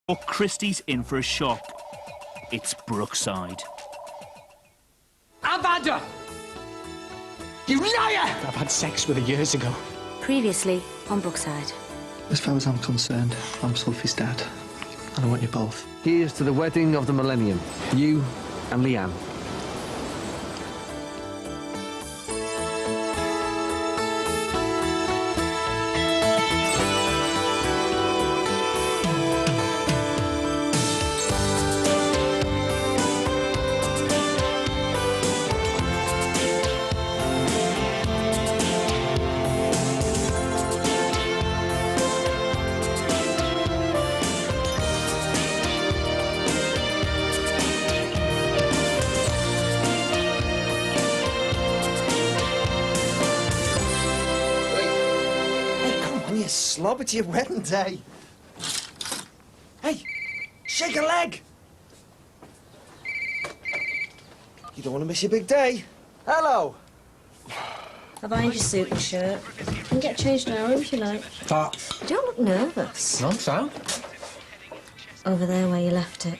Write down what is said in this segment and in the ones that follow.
But Christie's in for a shock. It's Brookside. I've had her! You liar! I've had sex with her years ago. Previously on Brookside. As far as I'm concerned, I'm Sophie's dad. And I want you both. Here's to the wedding of the millennium. You and Leanne. Slob, it's your wedding day. Hey, shake a leg. You don't want to miss your big day. Hello. I've ironed your suit and shirt. You can get changed now if you like. Top. You don't look nervous. No, sound. Over there where you left it.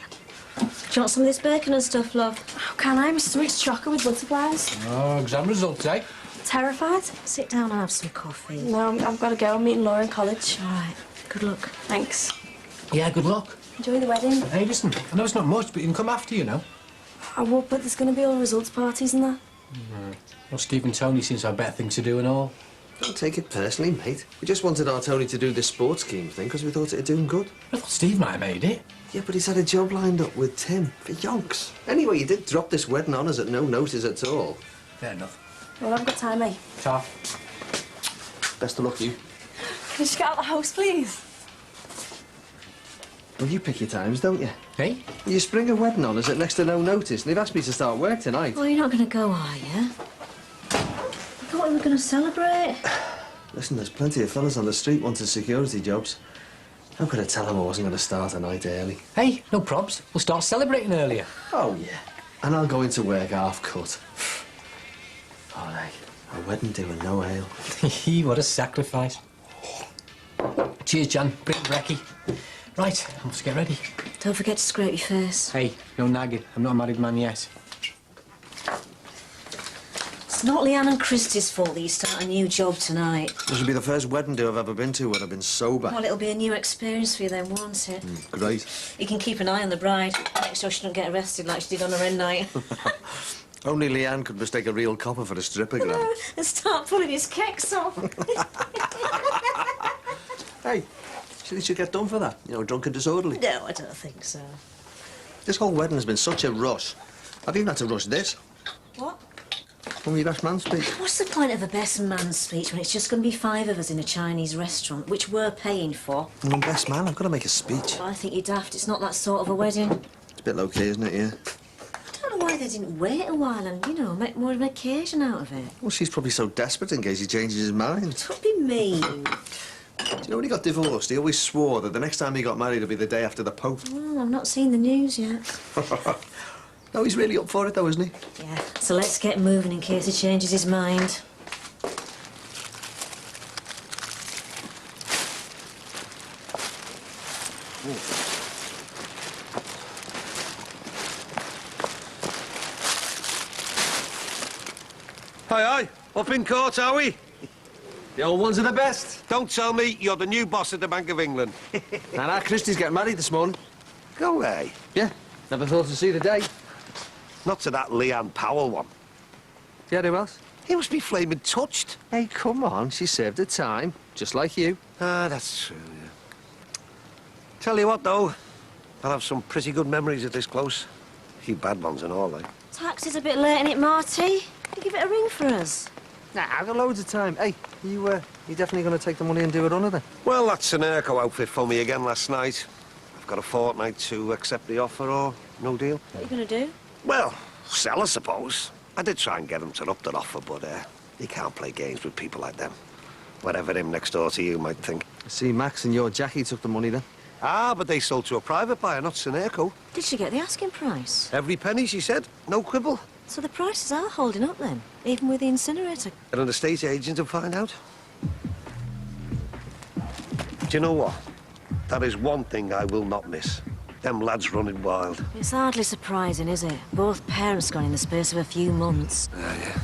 Do you want some of this bacon and stuff, love? How can I? My stomach's chocker with butterflies. Oh, exam results, eh? Terrified? Sit down and have some coffee. No, I've got to go. I'm meeting Laura in college. All right. Good luck. Thanks. Yeah, good luck. Enjoy the wedding. Hey, listen, I know it's not much, but you can come after, you know. I would, but there's going to be all results parties and that. Well, Steve and Tony seems to have better things to do and all. Don't take it personally, mate. We just wanted our Tony to do this sports scheme thing because we thought it'd do him good. I thought Steve might have made it. Yeah, but he's had a job lined up with Tim for yonks. Anyway, you did drop this wedding on us at no notice at all. Fair enough. Well, I've got time, eh? Top. Best of luck, you. Can you just get out of the house, please? Well, you pick your times, don't you? Hey? You spring a wedding on us at next to no notice, and they've asked me to start work tonight. Well, you're not going to go, are you? I thought we were going to celebrate. Listen, there's plenty of fellas on the street wanting security jobs. How could I tell them I wasn't going to start a night early? Hey, no probs. We'll start celebrating earlier. Oh, yeah. And I'll go into work half cut. All right. A wedding do and no ale. What a sacrifice. Cheers, Jan. Bring brekkie. Right, I must get ready. Don't forget to scrape your face. Hey, no nagging. I'm not a married man yet. It's not Leanne and Christie's fault that you start a new job tonight. This will be the first wedding do I've ever been to where I've been sober. Well, it'll be a new experience for you then, won't it? Great. You can keep an eye on the bride. Make sure she don't get arrested like she did on her end night. Only Leanne could mistake a real copper for a stripper grab. And start pulling his kecks off. Hey, you should get done for that. You know, drunk and disorderly. No, I don't think so. This whole wedding has been such a rush. I've even had to rush this. What? From your best man speech. What's the point of a best man speech when it's just going to be 5 of us in a Chinese restaurant, which we're paying for? I'm best man, I've got to make a speech. Well, I think you're daft. It's not that sort of a wedding. It's a bit low-key, isn't it, yeah? I don't know why they didn't wait a while and, you know, make more of an occasion out of it. Well, she's probably so desperate in case he changes his mind. Don't be mean. Do you know when he got divorced, he always swore that the next time he got married would be the day after the Pope. Well, I've not seen the news yet. No, he's really up for it, though, isn't he? Yeah, so let's get moving in case he changes his mind. Aye, up in court, are we? The old ones are the best. Don't tell me you're the new boss at the Bank of England. And our Christie's getting married this morning. Go away. Yeah, never thought to see the day. Not to that Leanne Powell one. Yeah, who else? He must be flaming touched. Hey, come on, she served her time, just like you. Ah, that's true, yeah. Tell you what, though, I'll have some pretty good memories of this close. A few bad ones and all, like. Taxi's a bit late, innit, Marty? You give it a ring for us. Nah, I've got loads of time. Hey, you definitely going to take the money and do it under then? Well, that Sunerco outfit phoned me again last night. I've got a fortnight to accept the offer or no deal. What are you going to do? Well, sell, I suppose. I did try and get him to up that offer, but you can't play games with people like them. Whatever him next door to you might think. I see Max and your Jackie took the money then. Ah, but they sold to a private buyer, not Sunerco. Did she get the asking price? Every penny, she said. No quibble. So the prices are holding up then, even with the incinerator. And an estate agent will find out. Do you know what? That is one thing I will not miss. Them lads running wild. It's hardly surprising, is it? Both parents gone in the space of a few months. Yeah.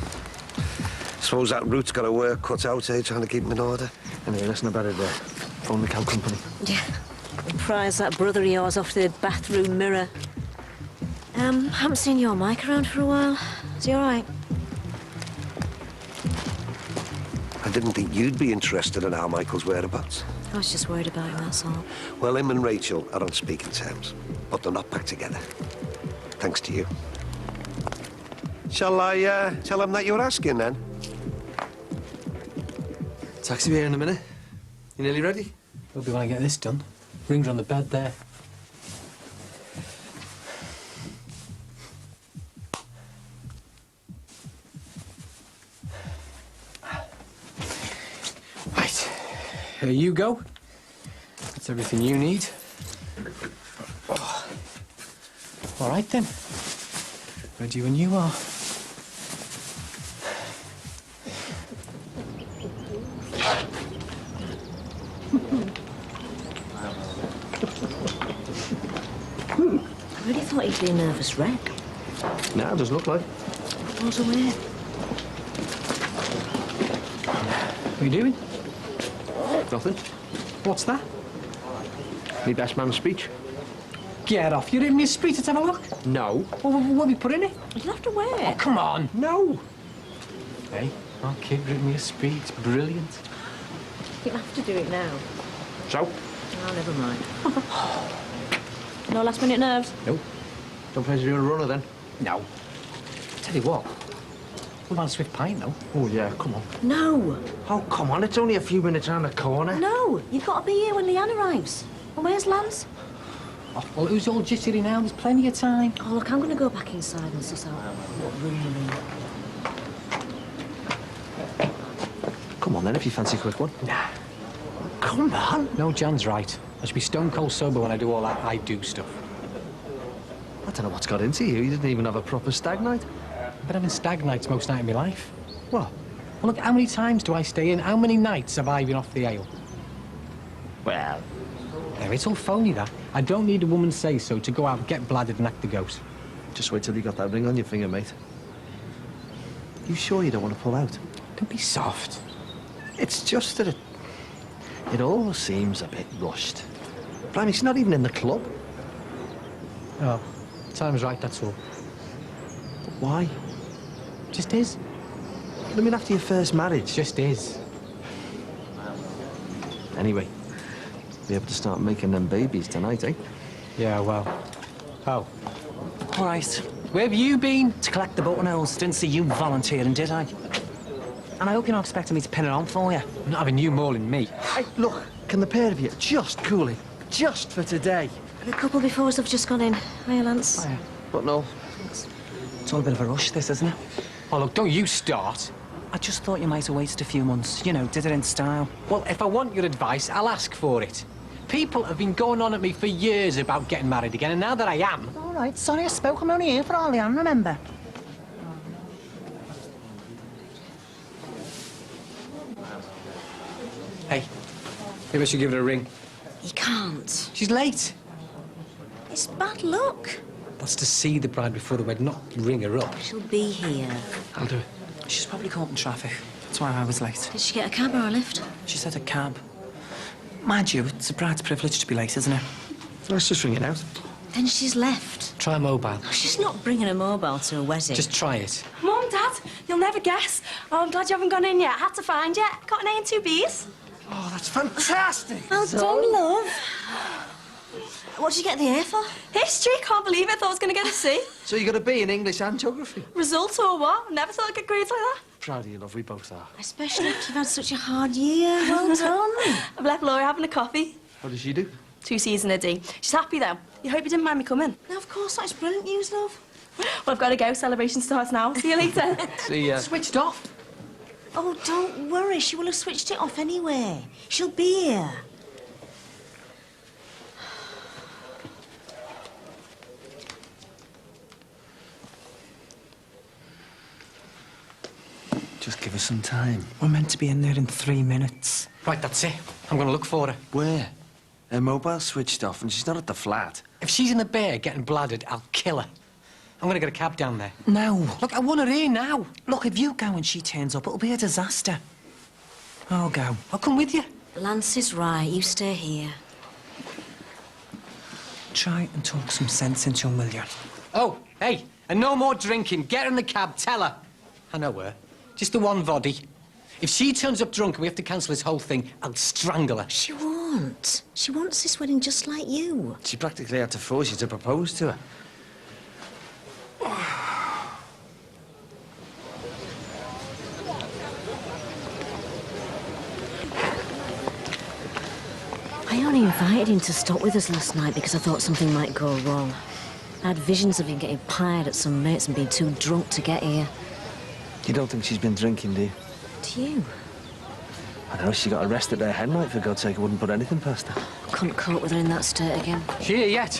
Suppose that route's got a work cut out, eh, trying to keep them in order. Anyway, listen about it there. Phone the cab company. Yeah. Prize that brother of yours off the bathroom mirror. Haven't seen your Mike around for a while. Is he all right? I didn't think you'd be interested in our Michael's whereabouts. I was just worried about him, that's all. Well, him and Rachel are on speaking terms, but they're not back together. Thanks to you. Shall I tell him that you were asking, then? Taxi be here in a minute. You nearly ready? Hope you want to get this done. Rings are on the bed there. Right. Here you go. That's everything you need. Oh. All right, then. Ready when you are. I really thought he'd be a nervous wreck. Nah, it doesn't look like. Goes away. What are you doing? Nothing. What's that? Me best man's speech. Get off. You're in me a speech. Let's have a look. No. Well, what have you put in it? You'll have to wear Oh, it. come on. No. Hey, our kid written me a speech. Brilliant. You'll have to do it now. So? Oh, never mind. No last-minute nerves? No. Don't fancy doing a runner, then? No. Tell you what. What about a swift pint, though? Oh, yeah, come on. No. Oh, come on, it's only a few minutes round the corner. No. You've got to be here when Leanne arrives. And where's Lance? Oh, well, who's all jittery now? There's plenty of time. Oh, look, I'm going to go back inside and suss out what really... Come on, then, if you fancy a quick one. Nah. Come on. No, Jan's right. I should be stone cold sober when I do all that I do stuff. I don't know what's got into you. You didn't even have a proper stag night. I've been having stag nights most night of my life. What? Well, look, how many times do I stay in? How many nights have I been off the ale? Well... There, it's all phony, that. I don't need a woman's say-so to go out, get bladdered and act the ghost. Just wait till you got that ring on your finger, mate. You sure you don't want to pull out? Don't be soft. It's just that it all seems a bit rushed. Blimey, she's not even in the club. Oh, time's right, that's all. But why? Just is. I mean, after your first marriage. Just is. Anyway, be able to start making them babies tonight, eh? Yeah, well. Oh. All right. Where have you been? To collect the buttonholes. Didn't see you volunteering, did I? And I hope you're not expecting me to pin it on for you. I'm not having you mauling me. Hey, look, can the pair of you just cool it? Just for today. The couple before us have just gone in. Hiya, Lance. Oh, yeah. But no. It's all a bit of a rush, this, isn't it? Oh, look, don't you start. I just thought you might have waited a few months. You know, did it in style. Well, if I want your advice, I'll ask for it. People have been going on at me for years about getting married again, and now that I am... All right, sorry I spoke. I'm only here for Arleanne, remember? Hey, maybe I should give her a ring. You can't. She's late. It's bad luck. That's to see the bride before the wedding, not ring her up. She'll be here. I'll do it. She's probably caught in traffic. That's why I was late. Did she get a cab or a lift? She said a cab. Mind you, it's a bride's privilege to be late, isn't it? Let's just ring it out. Then she's left. Try a mobile. She's not bringing a mobile to a wedding. Just try it. Mum, Dad, you'll never guess. Oh, I'm glad you haven't gone in yet. Had to find you. Got an A and 2 Bs. Oh, that's fantastic. Well done, love. What did you get the A for? History, can't believe it. Thought I was going to get a C. So you got a B in English and geography? Results or what? Never thought I'd get grades like that. Proud of you, love. We both are. Especially after you've had such a hard year. Well done. I've left Laura having a coffee. How does she do? 2 C's and a D. She's happy, though. You hope you didn't mind me coming. No, of course, that's brilliant news, love. Well, I've got to go. Celebration starts now. See you later. See ya. Switched off. Oh, don't worry. She will have switched it off anyway. She'll be here. Just give us some time. We're meant to be in there in 3 minutes. Right, that's it. I'm going to look for her. Where? Her mobile's switched off and she's not at the flat. If she's in the bay getting bladdered, I'll kill her. I'm gonna get a cab down there. No. Look, I want her here now. Look, if you go and she turns up, it'll be a disaster. I'll go. I'll come with you. Lance is right. You stay here. Try and talk some sense into her, will you? Oh, hey, and no more drinking. Get her in the cab, tell her. I know her. Just the one body. If she turns up drunk and we have to cancel this whole thing, I'll strangle her. She won't. She wants this wedding just like you. She practically had to force you to propose to her. I only invited him to stop with us last night because I thought something might go wrong. I had visions of him getting pied at some mates and being too drunk to get here. You don't think she's been drinking, do you? Do you? I know, she got arrested at her headnight, for God's sake. I wouldn't put anything past her. Couldn't cope with her in that state again. She here yet?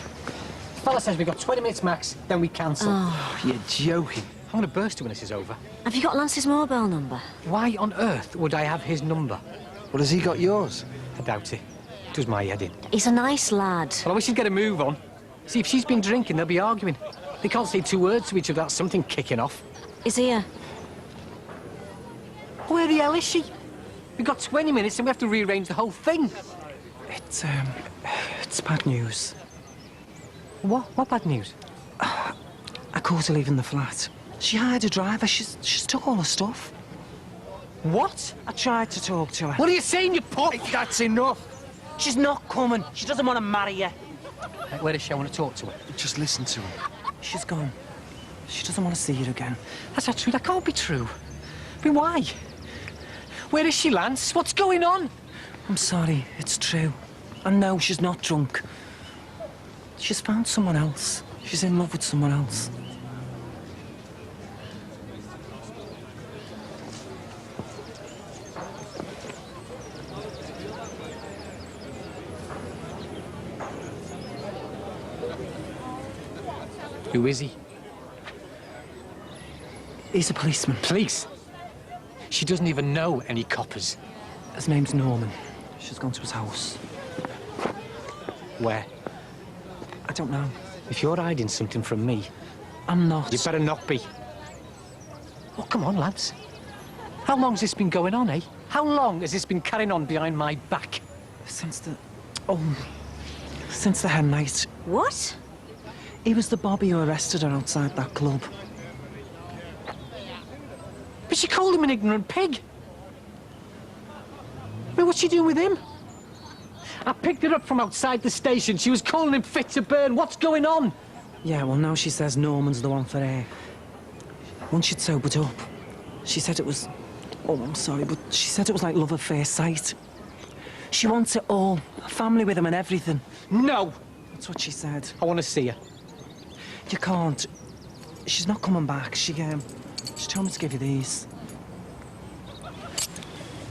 Fella says we've got 20 minutes max, then we cancel. Oh. You're joking. I'm gonna burst her when this is over. Have you got Lance's mobile number? Why on earth would I have his number? Well, has he got yours? I doubt it. Does my head in. He's a nice lad. Well, I wish he'd get a move on. See, if she's been drinking, they'll be arguing. They can't say 2 words to each other without something kicking off. Is he here? Where the hell is she? We've got 20 minutes and we have to rearrange the whole thing. It's bad news. What? What bad news? I caught her leaving the flat. She hired a driver. She's took all her stuff. What? I tried to talk to her. What are you saying, you pop? That's enough. She's not coming. She doesn't want to marry you. Where is she? I want to talk to her. Just listen to her. She's gone. She doesn't want to see you again. That's not true. That can't be true. I mean, why? Where is she, Lance? What's going on? I'm sorry. It's true. I know she's not drunk. She's found someone else. She's in love with someone else. Who is he? He's a policeman. Police? She doesn't even know any coppers. His name's Norman. She's gone to his house. Where? I don't know. If you're hiding something from me... I'm not. You better not be. Oh, come on, lads. How long's this been going on, eh? How long has this been carrying on behind my back? Since the... since the hen night. What? He was the bobby who arrested her outside that club. But she called him an ignorant pig. I mean, what's she doing with him? I picked her up from outside the station. She was calling him fit to burn. What's going on? Yeah, well, now she says Norman's the one for her. Once she'd sobered up, she said it was... Oh, I'm sorry, but she said it was like love at first sight. She wants it all. A family with him and everything. No! That's what she said. I want to see her. You can't. She's not coming back. She told me to give you these.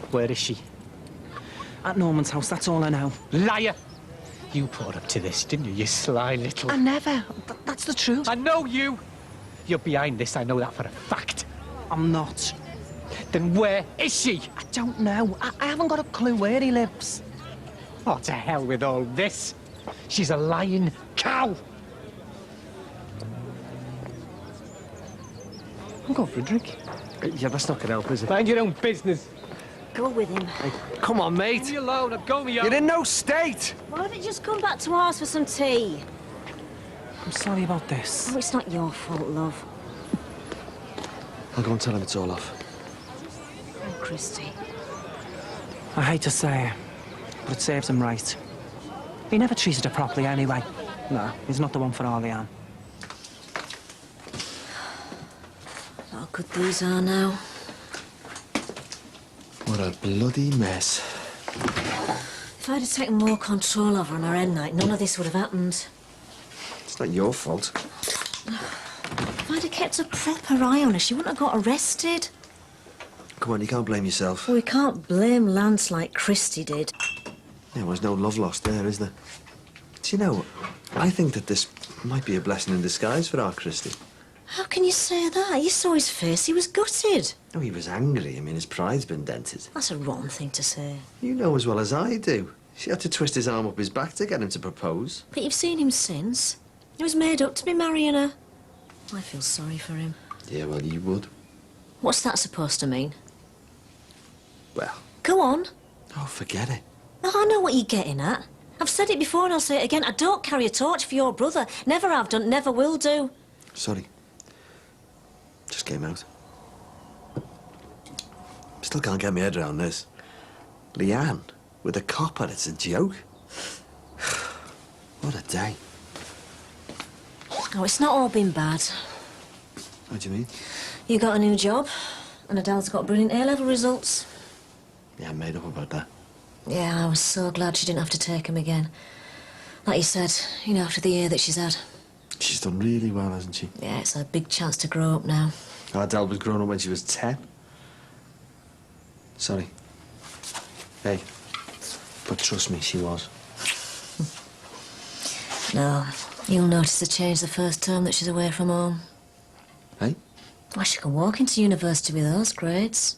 Where is she? At Norman's house, that's all I know. Liar! You put up to this, didn't you, you sly little... I never. That's the truth. I know you! You're behind this, I know that for a fact. I'm not. Then where is she? I don't know. I haven't got a clue where he lives. Oh, to hell with all this. She's a lying cow. I'm going for a drink. Yeah, that's not gonna help, is it? Mind your own business. Go with him. Hey, come on, mate. Leave me alone, I'll go me You're in no state. Why don't you just come back to ours for some tea? I'm sorry about this. Oh, it's not your fault, love. I'll go and tell him it's all off. Oh, Christy. I hate to say it, but it serves him right. He never treated her properly anyway. No, he's not the one for Orleans. How good these are now. What a bloody mess. If I'd have taken more control over on our end night, none of this would have happened. It's not your fault. If I'd have kept a proper eye on her, she wouldn't have got arrested. Come on, you can't blame yourself. Well, we can't blame Lance like Christy did. Yeah, well, there's no love lost there, is there? Do you know, I think that this might be a blessing in disguise for our Christy. How can you say that? You saw his face, he was gutted. No, he was angry. I mean, his pride's been dented. That's a wrong thing to say. You know as well as I do. She had to twist his arm up his back to get him to propose. But you've seen him since. He was made up to be marrying her. I feel sorry for him. Yeah, well, you would. What's that supposed to mean? Well... Go on. Oh, forget it. Oh, I know what you're getting at. I've said it before and I'll say it again. I don't carry a torch for your brother. Never have done, never will do. Sorry. Just came out. Still can't get my head around this. Leanne, with a copper, it's a joke. What a day. Oh, it's not all been bad. What do you mean? You got a new job, and Adele's got brilliant A-level results. Yeah, I'm made up about that. Yeah, I was so glad she didn't have to take him again. Like you said, you know, after the year that she's had. She's done really well, hasn't she? Yeah, it's a big chance to grow up now. Adele was grown up when she was 10. Sorry. Hey, but trust me, she was. No, you'll notice the change the first term that she's away from home. Hey? Why, she can walk into university with those grades.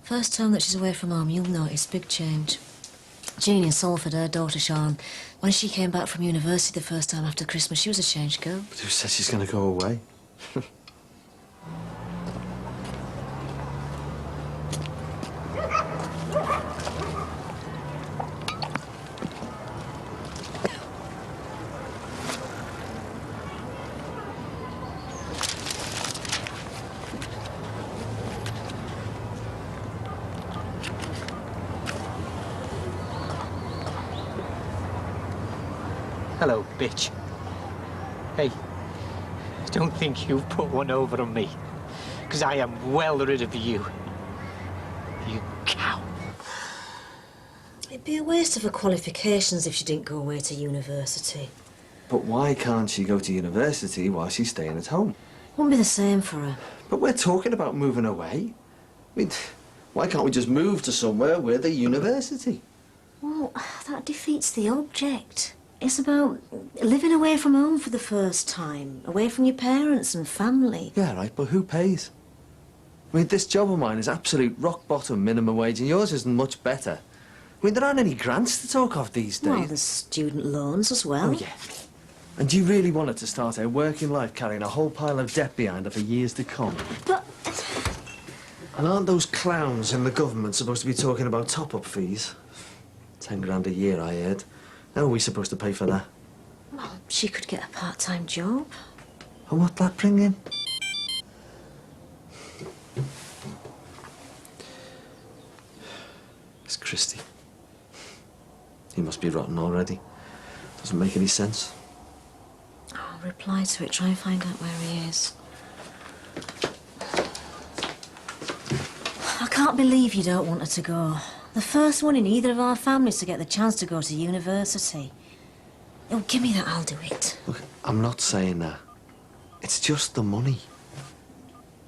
First term that she's away from home, you'll notice big change. Jean in Salford, her daughter Sean, when she came back from university the first time after Christmas, she was a changed girl. But who said she's going to go away? Hello, bitch. Hey, don't think you've put one over on me, because I am well rid of you. You cow. It'd be a waste of her qualifications if she didn't go away to university. But why can't she go to university while she's staying at home? Wouldn't be the same for her. But we're talking about moving away. I mean, why can't we just move to somewhere with a university? Well, that defeats the object. It's about living away from home for the first time, away from your parents and family. Yeah, right, but who pays? I mean, this job of mine is absolute rock-bottom minimum wage, and yours isn't much better. I mean, there aren't any grants to talk of these days. Well, there's student loans as well. Oh, yeah. And do you really want her to start her working life carrying a whole pile of debt behind her for years to come? But... And aren't those clowns in the government supposed to be talking about top-up fees? 10 grand a year, I heard. How are we supposed to pay for that? Well, she could get a part-time job. And what'd that bring in? It's Christy. He must be rotten already. Doesn't make any sense. I'll reply to it, try and find out where he is. I can't believe you don't want her to go. The first one in either of our families to get the chance to go to university. Oh, give me that, I'll do it. Look, I'm not saying that. It's just the money.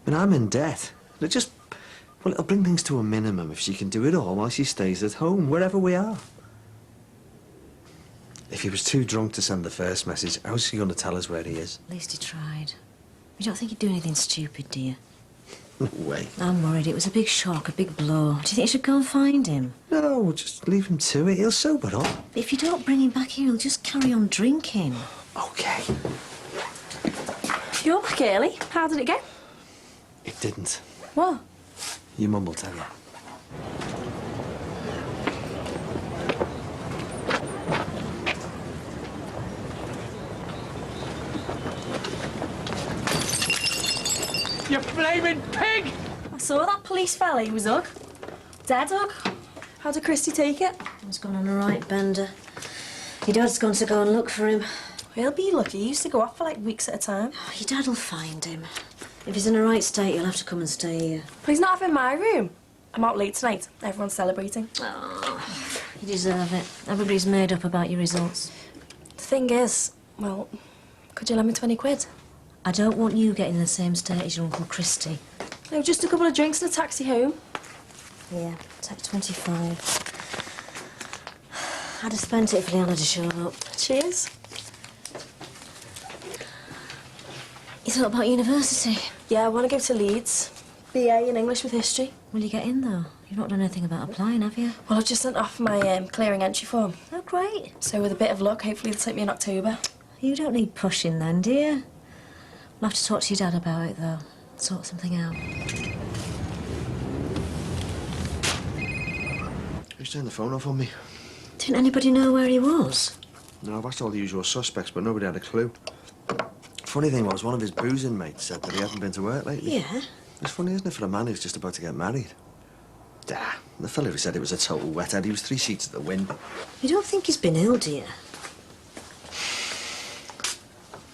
I mean, I'm in debt. It'll just... Well, it'll bring things to a minimum if she can do it all while she stays at home, wherever we are. If he was too drunk to send the first message, how's she going to tell us where he is? At least he tried. You don't think he'd do anything stupid, do you? No way. I'm worried. It was a big shock, a big blow. Do you think you should go and find him? No, just leave him to it. He'll sober up. If you don't bring him back here, he'll just carry on drinking. OK. You're back early. How did it go? It didn't. What? Your mum will tell you. You blaming pig! I saw that police fella. He was Ugg. Dead Ugg. How did Christy take it? He's gone on a right bender. Your dad's gone to go and look for him. He'll be lucky. He used to go off for like weeks at a time. Oh, your dad'll find him. If he's in a right state, you'll have to come and stay here. But he's not having my room. I'm out late tonight. Everyone's celebrating. Oh, you deserve it. Everybody's made up about your results. The thing is, well, could you lend me 20 quid? I don't want you getting in the same state as your Uncle Christy. No, just a couple of drinks and a taxi home. Yeah, take 25. I'd have spent it if Leanne had shown up. Cheers. You thought about university? Yeah, I want to go to Leeds. BA in English with history. Will you get in, though? You've not done anything about applying, have you? Well, I've just sent off my clearing entry form. Oh, great. So with a bit of luck, hopefully they'll take me in October. You don't need pushing then, do you? I'll have to talk to your dad about it, though. Sort something out. Who's turned the phone off on me? Didn't anybody know where he was? No, I've asked all the usual suspects, but nobody had a clue. Funny thing was, one of his boozing mates said that he hadn't been to work lately. Yeah? It's funny, isn't it, for a man who's just about to get married? The fella who said it was a total wet head, he was 3 sheets at the wind. You don't think he's been ill, do you?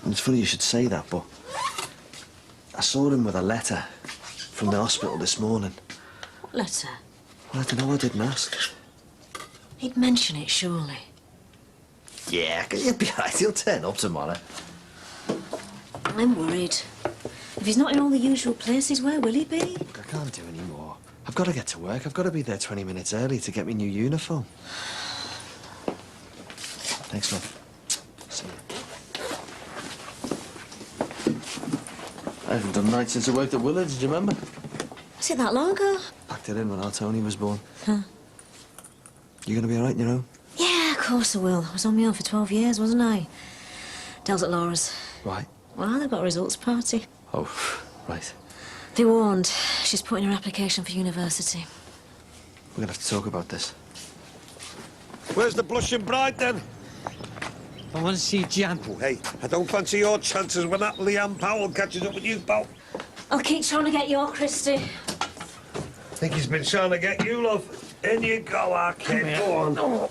And it's funny you should say that, but I saw him with a letter from the hospital this morning. What letter? Well, I don't know, I didn't ask. He'd mention it, surely. Yeah, he'll be all right. He'll turn up tomorrow. I'm worried. If he's not in all the usual places, where will he be? Look, I can't do any more. I've got to get to work. I've got to be there 20 minutes early to get me new uniform. Thanks, love. See you. I haven't done night since I worked at Willard's, do you remember? Was it that long ago? Packed it in when our Tony was born. Huh. You gonna be all right on your own? Yeah, of course I will. I was on my own for 12 years, wasn't I? Del's at Laura's. Right. Well, they've got a results party. Oh, right. They warned. She's putting her application for university. We're gonna have to talk about this. Where's the blushing bride, then? I want to see Jan. Oh, hey, I don't fancy your chances when that Leanne Powell catches up with you, pal. I'll keep trying to get you, Christy. Think he's been trying to get you, love. In you go, our kid. Go on. Oh.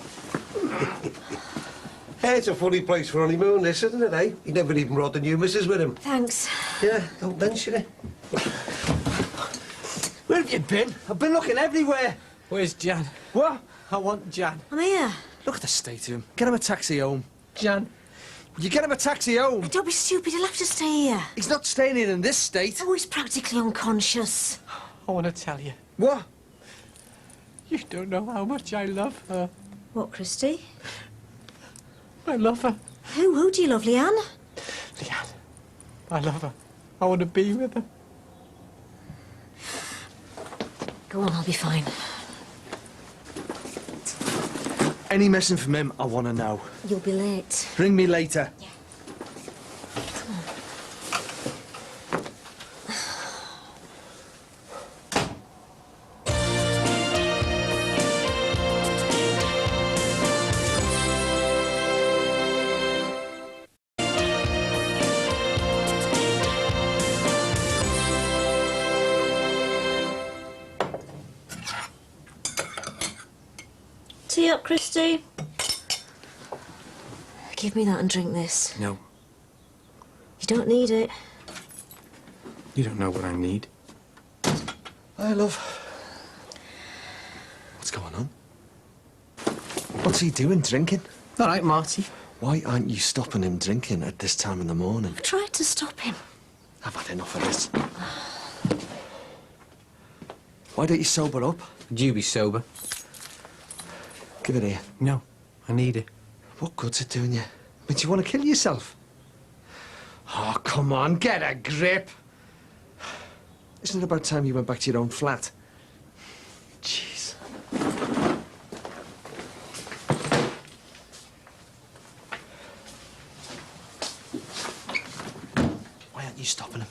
Hey, it's a funny place for honeymoon, this, isn't it, eh? He never even brought the new missus with him. Thanks. Yeah, don't mention it. Where have you been? I've been looking everywhere. Where's Jan? What? I want Jan. I'm here. Look at the state of him. Get him a taxi home. Jan. Will you get him a taxi home? Don't be stupid. He'll have to stay here. He's not staying here in this state. Oh, he's practically unconscious. I want to tell you. What? You don't know how much I love her. What, Christy? I love her. Who do you love, Leanne? Leanne. I love her. I want to be with her. Go on, I'll be fine. Any messing from him, I want to know. You'll be late. Ring me later. Yeah. Tea up, Christy. Give me that and drink this. No. You don't need it. You don't know what I need. Hi, love. What's going on? What's he doing, drinking? All right, Marty. Why aren't you stopping him drinking at this time in the morning? I've tried to stop him. I've had enough of this. Why don't you sober up? Would you be sober? Give it here. No, I need it. What good's it doing you? I mean, do you want to kill yourself? Oh, come on, get a grip. Isn't it about time you went back to your own flat? Jeez. Why aren't you stopping him?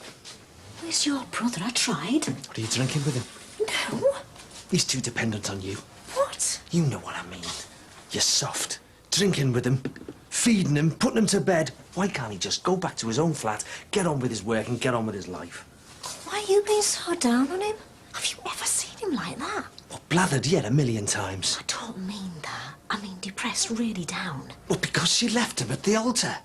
Where's your brother? I tried. What, are you drinking with him? No. He's too dependent on you. What? You know what I mean. You're soft. Drinking with him, feeding him, putting him to bed. Why can't he just go back to his own flat, get on with his work and get on with his life? Why are you being so down on him? Have you ever seen him like that? Well, blathered yet 1,000,000 times. I don't mean that. I mean depressed, really down. Well, because she left him at the altar.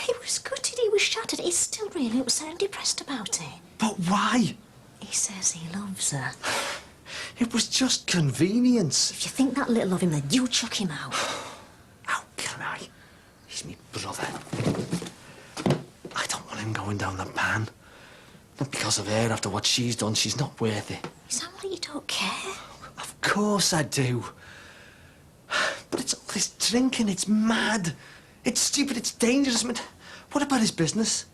He was gutted, he was shattered. He's still really upset and depressed about it. But why? He says he loves her. It was just convenience. If you think that little of him, then you chuck him out. How can I? He's me brother. I don't want him going down the pan. Not because of her, after what she's done. She's not worth it. You sound like you don't care. Of course I do. But it's all this drinking. It's mad. It's stupid. It's dangerous. I mean, what about his business?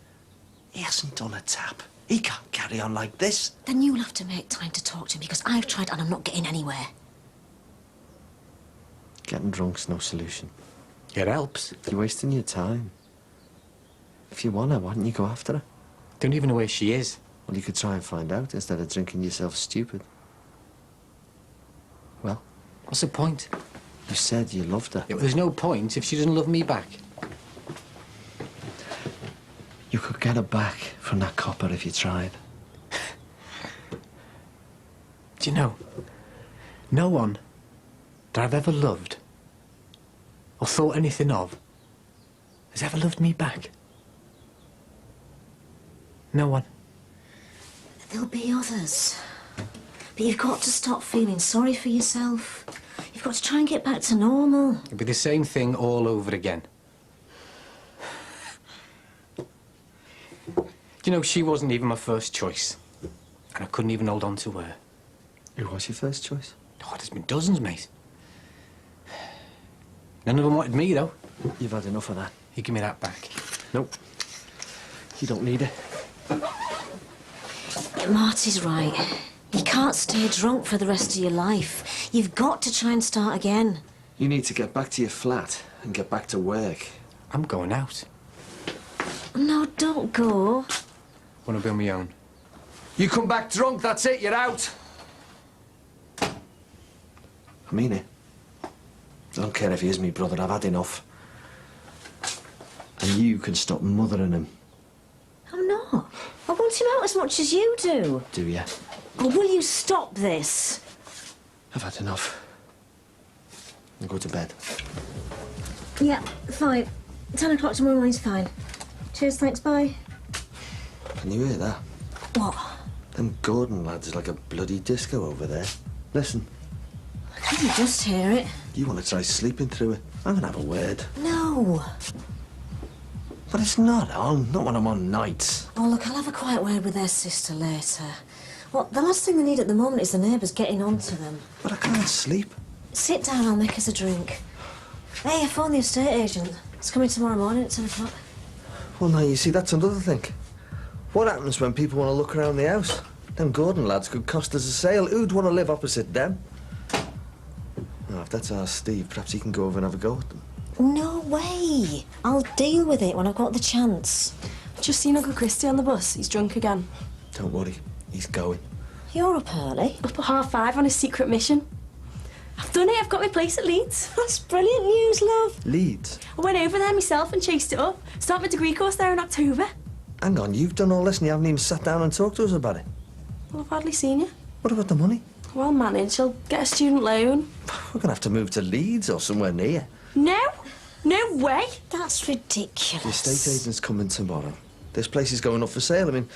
He hasn't done a tap. He can't carry on like this. Then you'll have to make time to talk to him because I've tried and I'm not getting anywhere. Getting drunk's no solution. It helps. You're wasting your time. If you want her, why don't you go after her? Don't even know where she is. Well, you could try and find out instead of drinking yourself stupid. Well? What's the point? You said you loved her. Yeah, well, there's no point if she doesn't love me back. You could get her back from that copper if you tried. Do you know, no one that I've ever loved or thought anything of has ever loved me back. No one. There'll be others. But you've got to stop feeling sorry for yourself. You've got to try and get back to normal. It'll be the same thing all over again. Do you know, she wasn't even my first choice. And I couldn't even hold on to her. Who was your first choice? Oh, there's been dozens, mate. None of them wanted me, though. You've had enough of that. You give me that back. Nope. You don't need it. Marty's right. You can't stay drunk for the rest of your life. You've got to try and start again. You need to get back to your flat and get back to work. I'm going out. No, don't go. Want to be on my own. You come back drunk, that's it, you're out. I mean it. I don't care if he is me brother, I've had enough. And you can stop mothering him. I'm not. I want him out as much as you do. Do you? Or will you stop this? I've had enough. I'll go to bed. Yeah, fine. 10 o'clock tomorrow morning's fine. Cheers, thanks, bye. Can you hear that? What? Them Gordon lads are like a bloody disco over there. Listen. I can't just hear it. You want to try sleeping through it? I'm gonna have a word. No. But it's not on, not when I'm on nights. Oh, look, I'll have a quiet word with their sister later. Well, the last thing they need at the moment is the neighbours getting on to them. But I can't sleep. Sit down, I'll make us a drink. Hey, I phoned the estate agent. It's coming tomorrow morning at 10 o'clock. Well, now, you see, that's another thing. What happens when people want to look around the house? Them Gordon lads could cost us a sale. Who'd want to live opposite them? Now, if that's our Steve, perhaps he can go over and have a go at them. No way. I'll deal with it when I've got the chance. Just seen Uncle Christy on the bus. He's drunk again. Don't worry, he's going. You're up early. Up at 5:30 on a secret mission. I've done it. I've got my place at Leeds. That's brilliant news, love. Leeds? I went over there myself and chased it up. Start my degree course there in October. Hang on, you've done all this and you haven't even sat down and talked to us about it. Well, I've hardly seen you. What about the money? Well managed. I'll get a student loan. We're gonna have to move to Leeds or somewhere near. No. No way. That's ridiculous. The estate agent's coming tomorrow. This place is going up for sale. I mean,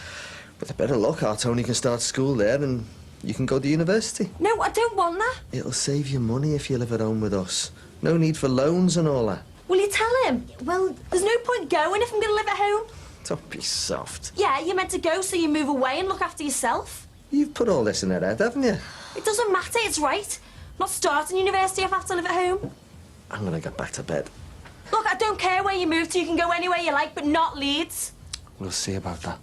with a bit of luck, our Tony can start school there and you can go to university. No, I don't want that. It'll save you money if you live at home with us. No need for loans and all that. Will you tell him? Well, there's no point going if I'm going to live at home. Don't be soft. Yeah, you're meant to go so you move away and look after yourself. You've put all this in her head, haven't you? It doesn't matter, it's right. I'm not starting university if I have to live at home. I'm gonna get back to bed. Look, I don't care where you move to, you can go anywhere you like, but not Leeds. We'll see about that.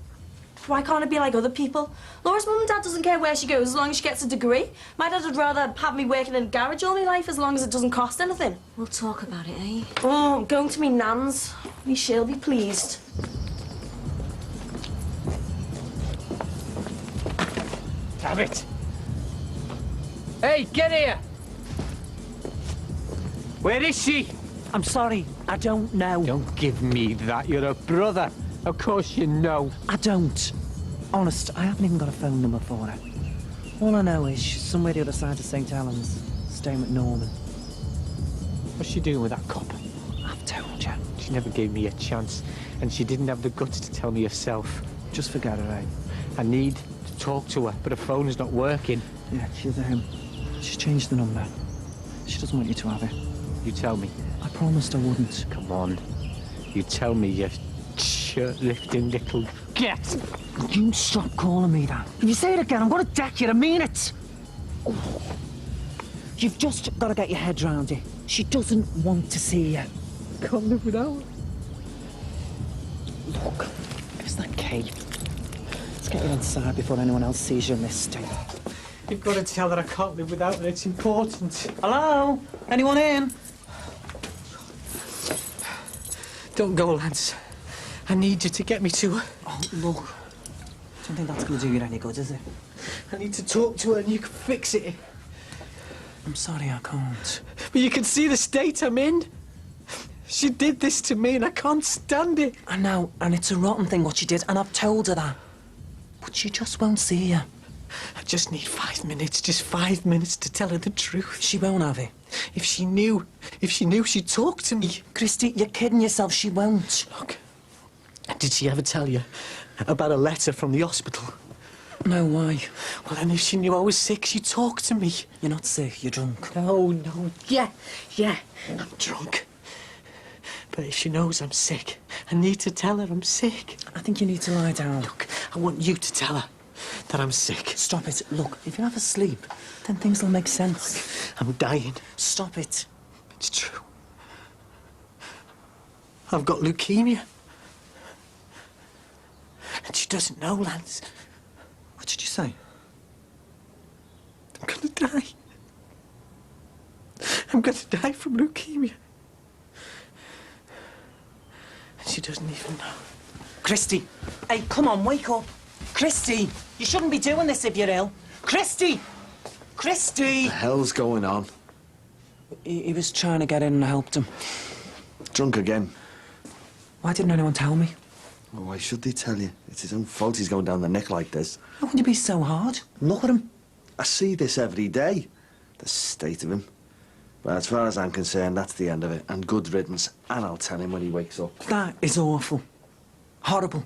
Why can't I be like other people? Laura's mum and dad doesn't care where she goes as long as she gets a degree. My dad would rather have me working in a garage all my life as long as it doesn't cost anything. We'll talk about it, eh? Oh, I'm going to me nan's. She'll be pleased. Damn it! Hey, get here! Where is she? I'm sorry, I don't know. Don't give me that. You're a brother. Of course you know. I don't. Honest, I haven't even got a phone number for her. All I know is she's somewhere the other side of St. Helens, staying with Norman. What's she doing with that copper? I've told you. She never gave me a chance, and she didn't have the guts to tell me herself. Just forget her, eh? I need to talk to her, but her phone is not working. Yeah, she's changed the number. She doesn't want you to have it. You tell me. I promised I wouldn't. Come on. You tell me, you shirt-lifting little get. You stop calling me that. If you say it again, I'm going to deck you. I mean it. Oh. You've just got to get your head round it. She doesn't want to see you. Can't live without her. Look, it's that Kate. It's get you inside before anyone else sees you in this state. You've got to tell her I can't live without her. It's important. Hello? Anyone in? Don't go, Lance. I need you to get me to her. Oh, look. Don't think that's going to do you any good, is it? I need to talk to her and you can fix it. I'm sorry, I can't. But you can see the state I'm in. She did this to me and I can't stand it. I know, and it's a rotten thing what she did, and I've told her that. But she just won't see you. I just need 5 minutes, just 5 minutes to tell her the truth. She won't have it. If she knew, she'd talk to me. Christy, you're kidding yourself. She won't. Look, did she ever tell you about a letter from the hospital? No, why? Well, and if she knew I was sick, she'd talk to me. You're not sick, you're drunk. No, yeah, I'm drunk. But if she knows I'm sick, I need to tell her I'm sick. I think you need to lie down. Look, I want you to tell her that I'm sick. Stop it. Look, if you have a sleep, then things will make sense. I'm dying. Stop it. It's true. I've got leukemia. And she doesn't know, Lance. What did you say? I'm gonna die. I'm gonna die from leukemia. And she doesn't even know. Christy! Hey, come on, wake up! Christy! You shouldn't be doing this if you're ill. Christy! Christy! The hell's going on? He was trying to get in and I helped him. Drunk again? Why didn't anyone tell me? Well, why should they tell you? It's his own fault he's going down the neck like this. How can you be so hard? Look at him. I see this every day. The state of him. But as far as I'm concerned, that's the end of it. And good riddance. And I'll tell him when he wakes up. That is awful. Horrible.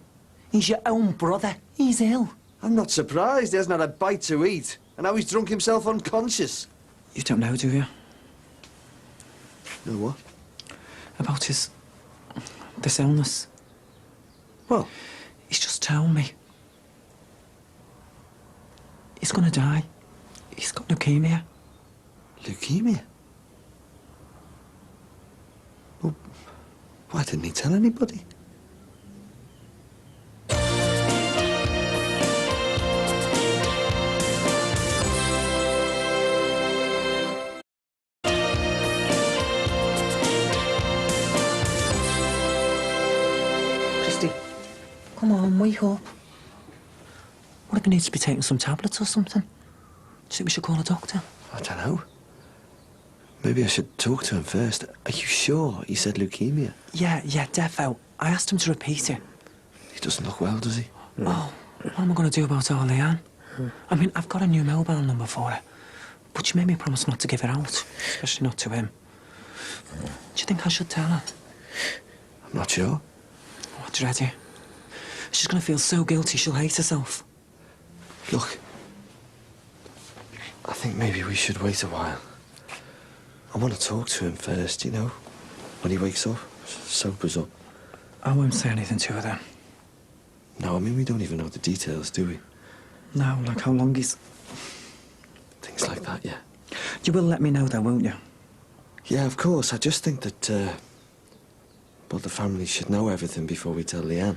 He's your own brother. He's ill. I'm not surprised. He hasn't had a bite to eat. And now he's drunk himself unconscious. You don't know, do you? Know what? About this illness. Well, He's just told me. He's gonna die. He's got leukemia. leukemia? Well, why didn't he tell anybody? Christy, come on, wake up. What if he needs to be taking some tablets or something? Do you think we should call a doctor? I don't know. Maybe I should talk to him first. Are you sure he said leukemia? Yeah, defo. I asked him to repeat it. He doesn't look well, does he? Oh, what am I going to do about our Leanne? I mean, I've got a new mobile number for her, but she made me promise not to give it out, especially not to him. Do you think I should tell her? I'm not sure. Oh, I dread it. She's going to feel so guilty she'll hate herself. Look, I think maybe we should wait a while. I want to talk to him first, you know, when he wakes up, sobers up. I won't say anything to her then. No, I mean, we don't even know the details, do we? No, like how long he's... Things like that, yeah. You will let me know though, won't you? Yeah, of course. I just think that, well, the family should know everything before we tell Leanne.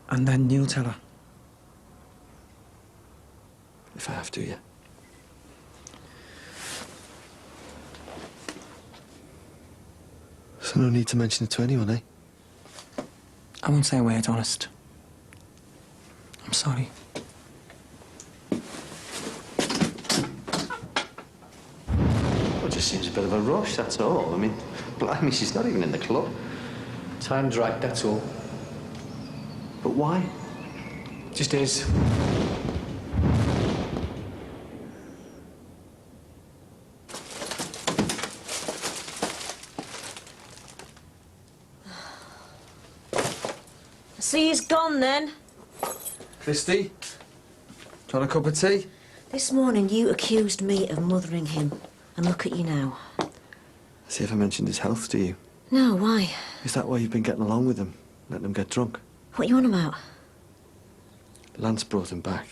And then you'll tell her. If I have to, yeah. So no need to mention it to anyone, eh? I won't say a word, honest. I'm sorry. Well, it just seems a bit of a rush, that's all. I mean, blimey, she's not even in the club. Time's right, that's all. But why? Just is. See, he's gone then. Christy, do you want a cup of tea? This morning you accused me of mothering him. And look at you now. Has he ever mentioned his health to you? No, why? Is that why you've been getting along with him? Letting him get drunk? What you on about? Lance brought him back.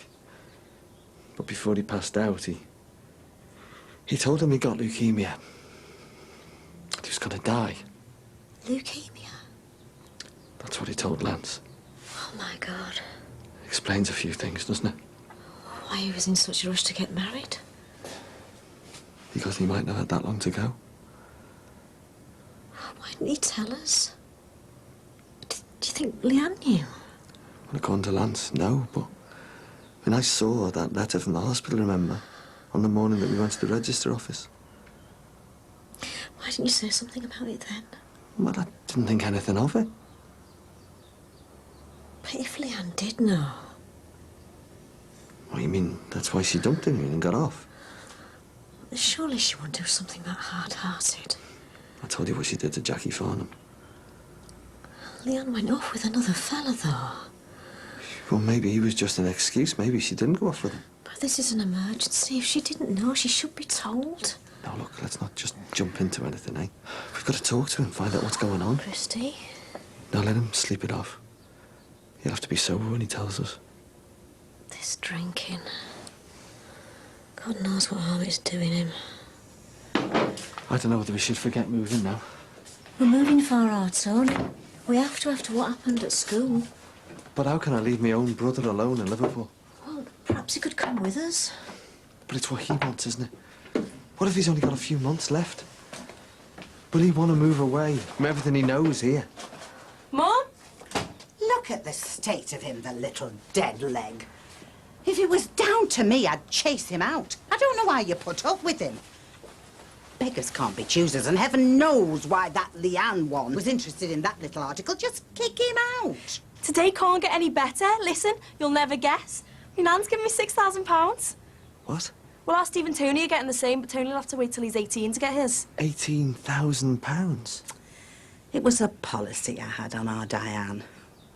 But before he passed out, he told him he got leukemia. He was gonna die. Leukemia? That's what he told Lance. Oh, my God. Explains a few things, doesn't it? Why he was in such a rush to get married? Because he might not have had that long to go. Why didn't he tell us? Do you think Leanne knew? Well, according to Lance, no, but... I mean, I saw that letter from the hospital, remember? On the morning that we went to the register office. Why didn't you say something about it then? Well, I didn't think anything of it. But if Leanne did know... What, you mean that's why she dumped him and got off? Surely she won't do something that hard-hearted. I told you what she did to Jackie Farnham. Leanne went off with another fella, though. Well, maybe he was just an excuse. Maybe she didn't go off with him. But this is an emergency. If she didn't know, she should be told. Now, look, let's not just jump into anything, eh? We've got to talk to him, find out what's going on. Christy? Now, let him sleep it off. He'll have to be sober when he tells us. This drinking... God knows what harm it's doing him. I don't know whether we should forget moving now. We're moving far out, Tony. We have to after what happened at school. But how can I leave my own brother alone in Liverpool? Well, perhaps he could come with us. But it's what he wants, isn't it? What if he's only got a few months left? Will he want to move away from everything he knows here? Mum? Look at the state of him, the little dead leg. If it was down to me, I'd chase him out. I don't know why you put up with him. Beggars can't be choosers, and heaven knows why that Leanne one was interested in that little article. Just kick him out. Today can't get any better. Listen, you'll never guess. My nan's given me £6,000. What? Well, our Steve and Tony are getting the same, but Tony will have to wait till he's 18 to get his. £18,000? It was a policy I had on our Diane.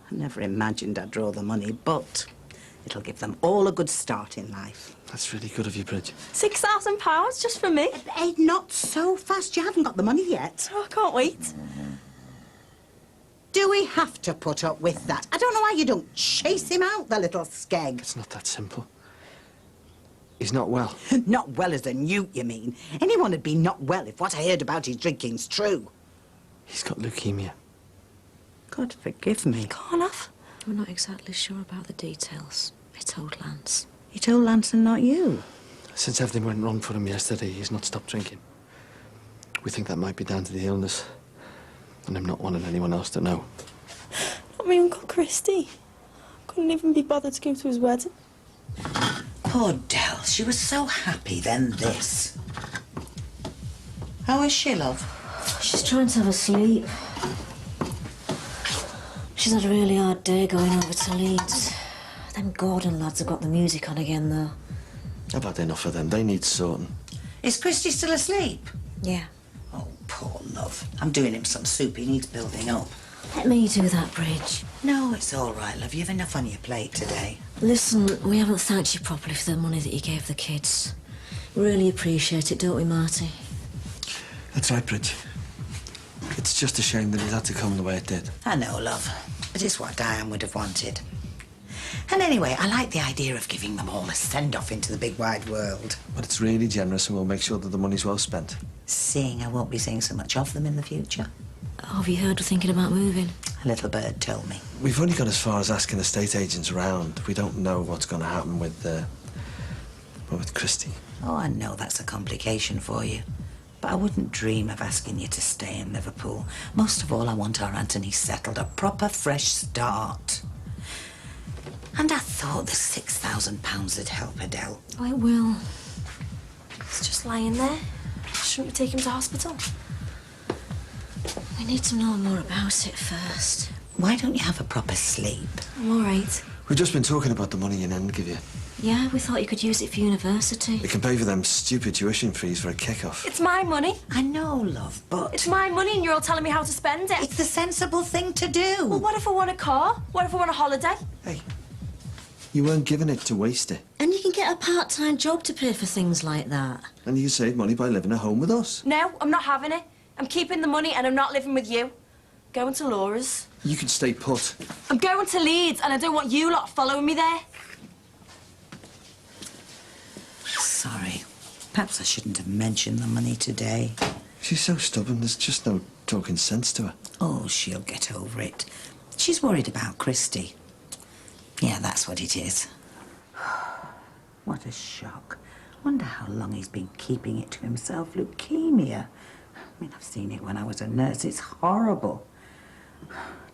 I never imagined I'd draw the money, but it'll give them all a good start in life. That's really good of you, Bridge. £6,000 just for me? Hey, not so fast. You haven't got the money yet. Oh, I can't wait. Do we have to put up with that? I don't know why you don't chase him out, the little skeg. It's not that simple. He's not well. Not well as a newt, you mean? Anyone would be not well if what I heard about his drinking's true. He's got leukemia. God forgive me. Can't have. We're not exactly sure about the details. I told Lance. You told Lance and not you? Since everything went wrong for him yesterday, he's not stopped drinking. We think that might be down to the illness. And him not wanting anyone else to know. Not my Uncle Christy. Couldn't even be bothered to go to his wedding. Poor Dell. She was so happy, then this. How is she, love? She's trying to have a sleep. She's had a really hard day going over to Leeds. Them Gordon lads have got the music on again, though. I've had enough of them. They need sorting. Is Christy still asleep? Yeah. Oh, poor love. I'm doing him some soup. He needs building up. Let me do that, Bridge. No, it's all right, love. You've enough on your plate today. Listen, we haven't thanked you properly for the money that you gave the kids. Really appreciate it, don't we, Marty? That's right, Bridge. It's just a shame that it had to come the way it did. I know, love. But it's what Diane would have wanted. And anyway, I like the idea of giving them all a send-off into the big wide world. But it's really generous and we'll make sure that the money's well spent. Seeing I won't be seeing so much of them in the future. Oh, have you heard we're thinking about moving? A little bird told me. We've only got as far as asking estate agents around. We don't know what's going to happen with Christy. Oh, I know that's a complication for you. But I wouldn't dream of asking you to stay in Liverpool. Most of all, I want our Anthony settled, a proper fresh start. And I thought the £6,000 would help Adele. Oh, it will. He's just lying there. Shouldn't we take him to hospital? We need to know more about it first. Why don't you have a proper sleep? I'm all right. We've just been talking about the money your nan give you. Yeah, we thought you could use it for university. You can pay for them stupid tuition fees for a kick-off. It's my money. I know, love, but... It's my money and you're all telling me how to spend it. It's the sensible thing to do. Well, what if I want a car? What if I want a holiday? Hey, you weren't given it to waste it. And you can get a part-time job to pay for things like that. And you can save money by living at home with us. No, I'm not having it. I'm keeping the money and I'm not living with you. Going to Laura's. You can stay put. I'm going to Leeds and I don't want you lot following me there. Sorry. Perhaps I shouldn't have mentioned the money today. She's so stubborn, there's just no talking sense to her. Oh, she'll get over it. She's worried about Christy. Yeah, that's what it is. What a shock. Wonder how long he's been keeping it to himself. Leukemia. I mean, I've seen it when I was a nurse. It's horrible.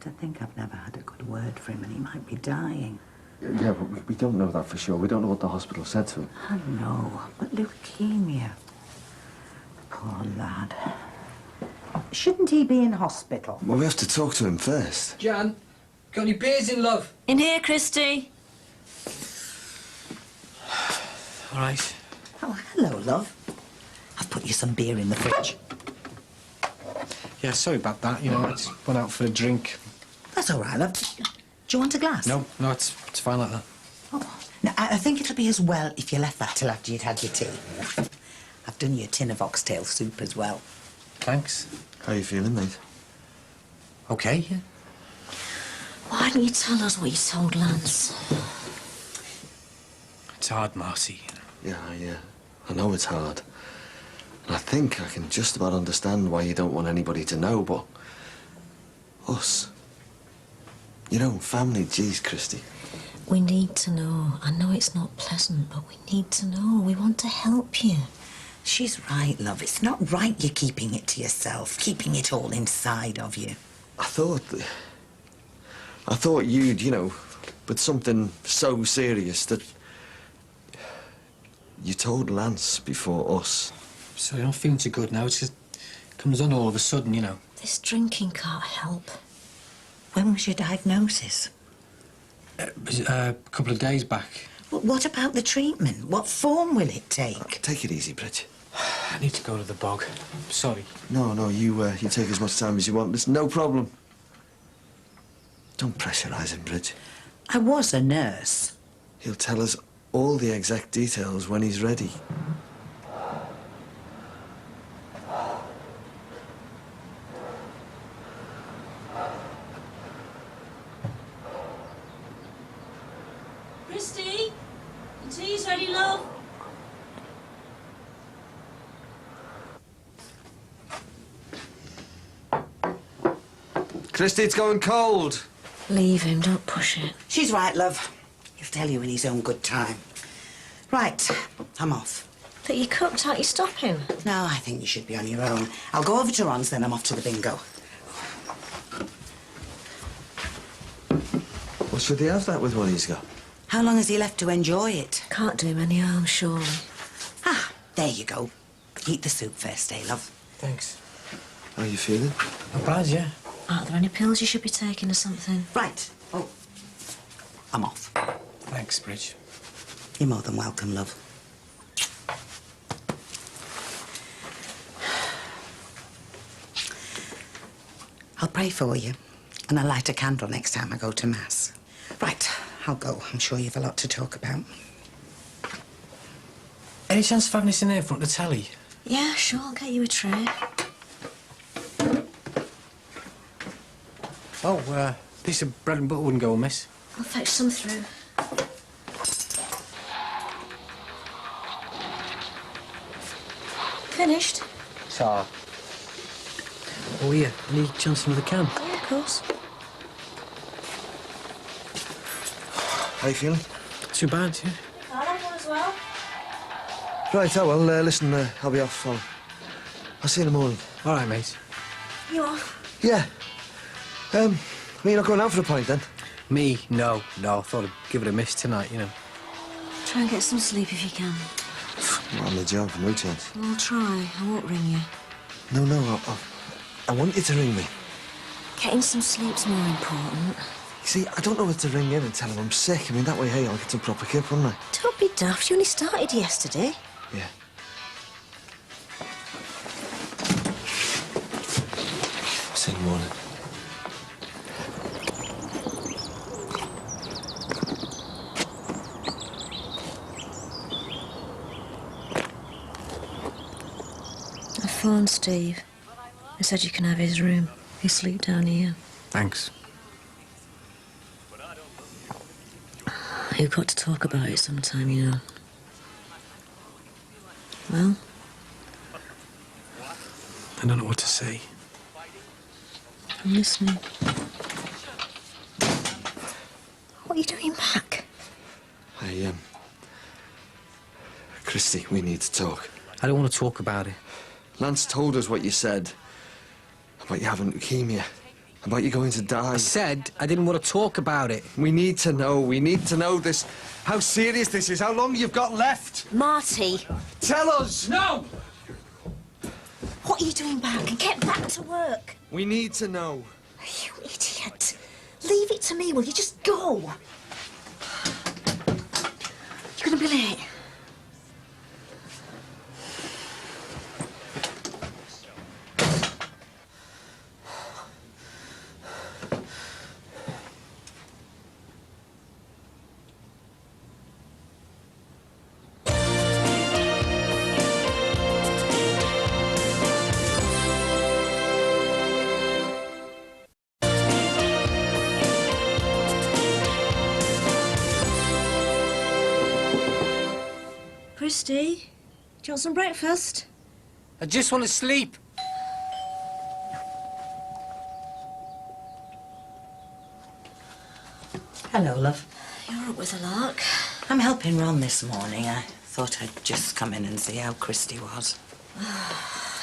To think I've never had a good word for him and he might be dying. Yeah, but we don't know that for sure. We don't know what the hospital said to him. I know, but leukemia. Poor lad. Shouldn't he be in hospital? Well, we have to talk to him first. Jan, got any beers in, love? In here, Christy. All right. Oh, hello, love. I've put you some beer in the fridge. Yeah, sorry about that. You know, I just went out for a drink. That's all right, love. Do you want a glass? No, it's fine like that. Oh, now, I think it'll be as well if you left that till after you'd had your tea. I've done you a tin of oxtail soup as well. Thanks. How you feeling, mate? Okay, yeah. Why didn't you tell us what you told Lance? It's hard, Marcy. Yeah, I know it's hard. And I think I can just about understand why you don't want anybody to know, but... us. You know, family, geez, Christy. We need to know. I know it's not pleasant, but we need to know. We want to help you. She's right, love. It's not right you're keeping it to yourself, keeping it all inside of you. I thought you'd, you know, but something so serious that... you told Lance before us. So you're not feeling too good now. It's just comes on all of a sudden, you know. This drinking can't help. When was your diagnosis? A couple of days back. Well, what about the treatment? What form will it take? Take it easy, Bridget. I need to go to the bog. Sorry. No, you take as much time as you want. It's no problem. Don't pressurise him, Bridget. I was a nurse. He'll tell us all the exact details when he's ready. Christy, the tea's ready, love. Christy, it's going cold. Leave him, don't push it. She's right, love. He'll tell you in his own good time. Right, I'm off. But you cooked, aren't you stopping? No, I think you should be on your own. I'll go over to Ron's, then I'm off to the bingo. Well, should he have that with what he's got? How long has he left to enjoy it? Can't do him any harm, surely. Ah, there you go. Eat the soup first, eh, love? Thanks. How are you feeling? Not bad, yeah. Aren't there any pills you should be taking or something? Right. Oh, I'm off. Thanks, Bridge. You're more than welcome, love. I'll pray for you, and I'll light a candle next time I go to Mass. Right, I'll go. I'm sure you've a lot to talk about. Any chance of having this in there in front of the telly? Yeah, sure, I'll get you a tray. Oh, piece of bread and butter wouldn't go amiss. I'll fetch some through. Finished? So. Oh, yeah. Any chance of another can? Yeah, of course. How you feeling? Too bad, yeah. I'll have one as well. Right, well, listen, I'll be off. I'll see you in the morning. All right, mate. You off? Yeah. You're not going out for a pint, then? Me? No. I thought I'd give it a miss tonight, you know. Try and get some sleep if you can. Not on the job, no chance. I'll try. I won't ring you. No, I want you to ring me. Getting some sleep's more important. You see, I don't know whether to ring in and tell him I'm sick. I mean, that way, hey, I'll get some proper kip, won't I? Don't be daft. You only started yesterday. Yeah. See you in the morning. I phoned Steve. He said you can have his room. He'll sleep down here. Thanks. You've got to talk about it sometime, you know. Well? I don't know what to say. I'm listening. What What are you doing back? Christy, we need to talk. I don't want to talk about it. Lance told us what you said. About you having leukemia. About you going to die. I said I didn't want to talk about it. We need to know this. How serious this is. How long you've got left. Marty! Tell us! No! What are you doing back? Get back to work! We need to know. You idiot! Leave it to me, will you? Just go! You're gonna be late. Christy, do you want some breakfast? I just want to sleep. Hello, love. You're up with a lark. I'm helping Ron this morning. I thought I'd just come in and see how Christy was.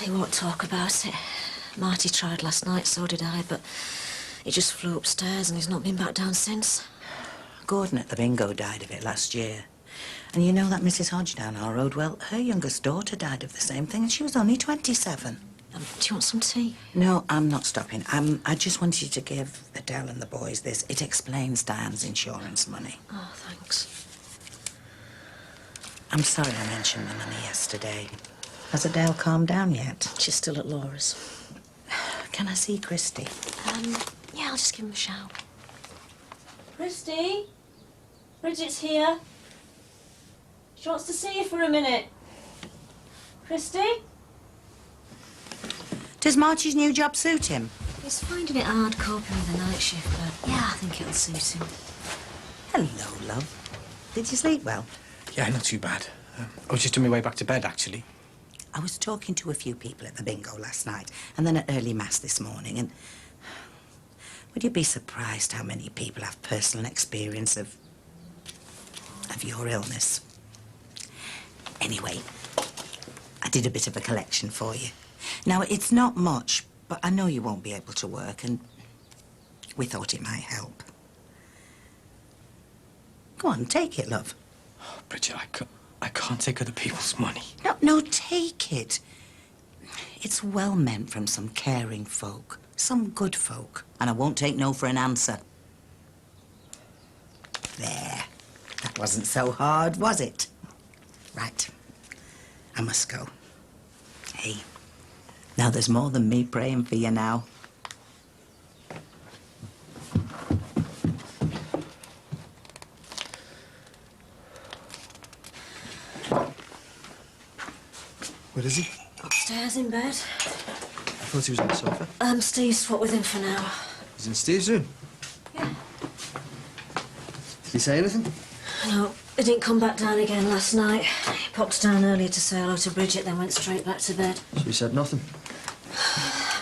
He won't talk about it. Marty tried last night, so did I, but he just flew upstairs and he's not been back down since. Gordon at the bingo died of it last year. And you know that Mrs. Hodge down our road? Well, her youngest daughter died of the same thing, and she was only 27. Do you want some tea? No, I'm not stopping. I just wanted to give Adele and the boys this. It explains Diane's insurance money. Oh, thanks. I'm sorry I mentioned the money yesterday. Has Adele calmed down yet? She's still at Laura's. Can I see Christy? Yeah, I'll just give him a shout. Christy? Bridget's here. She wants to see you for a minute. Christy? Does Marty's new job suit him? He's finding it hard coping with the night shift, but yeah, I think it'll suit him. Hello, love. Did you sleep well? Yeah, not too bad. I was just on my way back to bed, actually. I was talking to a few people at the bingo last night, and then at early mass this morning, and would you be surprised how many people have personal experience of your illness? Anyway, I did a bit of a collection for you. Now, it's not much, but I know you won't be able to work, and we thought it might help. Go on, take it, love. Oh, Bridget, I can't take other people's money. No, take it. It's well meant from some caring folk, some good folk, and I won't take no for an answer. There. That wasn't so hard, was it? Right. I must go. Hey, now there's more than me praying for you now. Where is he? Upstairs in bed. I thought he was on the sofa. Steve swapped with him for now. He's in Steve's room. Yeah. Did he say anything? No, he didn't come back down again last night. He popped down earlier to say hello to Bridget, then went straight back to bed. So he said nothing?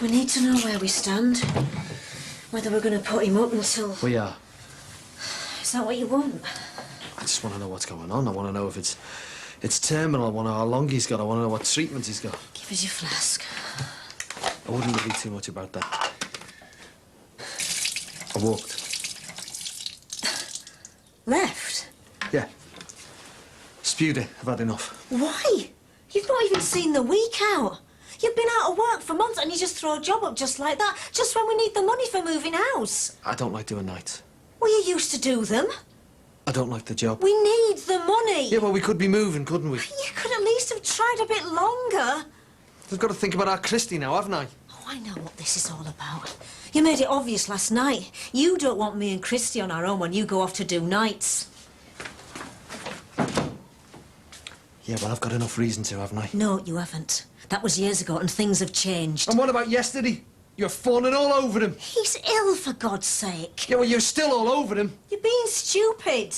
We need to know where we stand. Whether we're going to put him up until... We are. Is that what you want? I just want to know what's going on. I want to know if it's terminal. I want to know how long he's got. I want to know what treatment he's got. Give us your flask. I wouldn't worry too much about that. I walked. Left? Yeah. Spewed it. I've had enough. Why? You've not even seen the week out. You've been out of work for months and you just throw a job up just like that, just when we need the money for moving house. I don't like doing nights. Well, you used to do them. I don't like the job. We need the money. Yeah, well, we could be moving, couldn't we? You could at least have tried a bit longer. I've got to think about our Christy now, haven't I? Oh, I know what this is all about. You made it obvious last night. You don't want me and Christy on our own when you go off to do nights. Yeah, well, I've got enough reason to, haven't I? No, you haven't. That was years ago and things have changed. And what about yesterday? You're fawning all over him. He's ill, for God's sake. Yeah, well, you're still all over him. You're being stupid.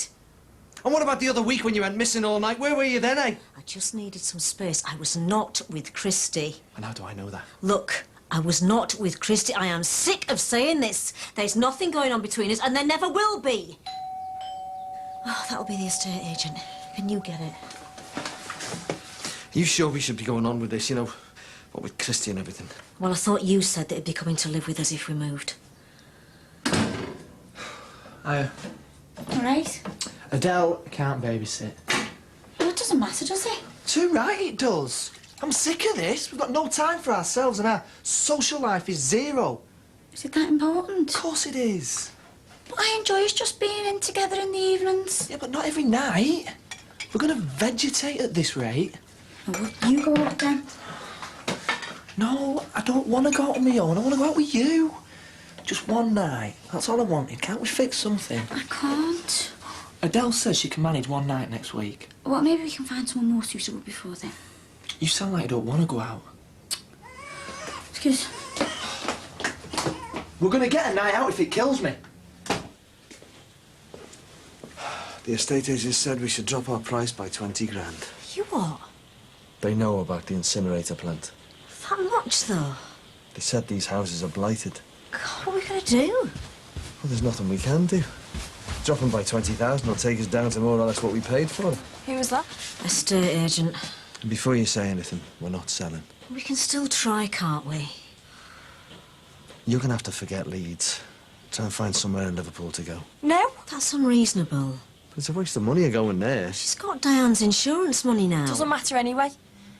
And what about the other week when you went missing all night? Where were you then, eh? I just needed some space. I was not with Christy. And how do I know that? Look, I was not with Christy. I am sick of saying this. There's nothing going on between us, and there never will be. Oh, that'll be the estate agent. Can you get it? Are you sure we should be going on with this, you know? What with Christy and everything? Well, I thought you said that he'd be coming to live with us if we moved. All right. Adele can't babysit. Well, it doesn't matter, does it? Too right it does. I'm sick of this. We've got no time for ourselves and our social life is zero. Is it that important? Of course it is. But I enjoy us just being in together in the evenings. Yeah, but not every night. We're going to vegetate at this rate. Oh, well, you go out then. No, I don't want to go out on my own. I want to go out with you. Just one night. That's all I wanted. Can't we fix something? I can't. Adele says she can manage one night next week. Well, maybe we can find someone more suitable before then. You sound like you don't want to go out. Excuse. We're going to get a night out if it kills me. The estate agent said we should drop our price by 20 grand. You what? They know about the incinerator plant. That much, though? They said these houses are blighted. God, what are we going to do? Well, there's nothing we can do. Dropping by 20,000 will take us down to more or less what we paid for them. Who was that? Estate agent. And before you say anything, we're not selling. We can still try, can't we? You're going to have to forget Leeds. Try and find somewhere in Liverpool to go. No? That's unreasonable. But it's a waste of money going there. She's got Diane's insurance money now. Doesn't matter anyway.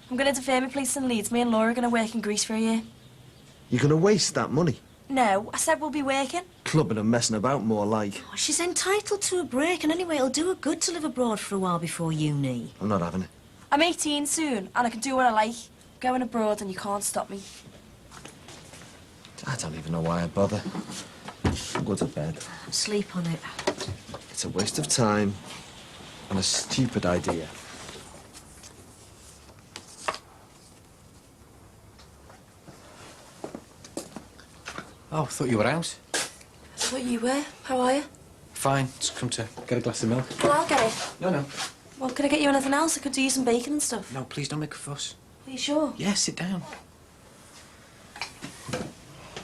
I'm going to defer my place in Leeds. Me and Laura are going to work in Greece for a year. You're going to waste that money. No, I said we'll be working. Clubbing and messing about more like. Oh, she's entitled to a break, and anyway, it'll do her good to live abroad for a while before uni. I'm not having it. I'm 18 soon, and I can do what I like. Going abroad, and you can't stop me. I don't even know why I bother. I'll go to bed. Sleep on it. It's a waste of time and a stupid idea. Oh, I thought you were out. I thought you were. How are you? Fine, just come to get a glass of milk. Well, I'll get it. No. Well, could I get you anything else? I could do you some bacon and stuff. No, please don't make a fuss. Are you sure? Yeah, sit down.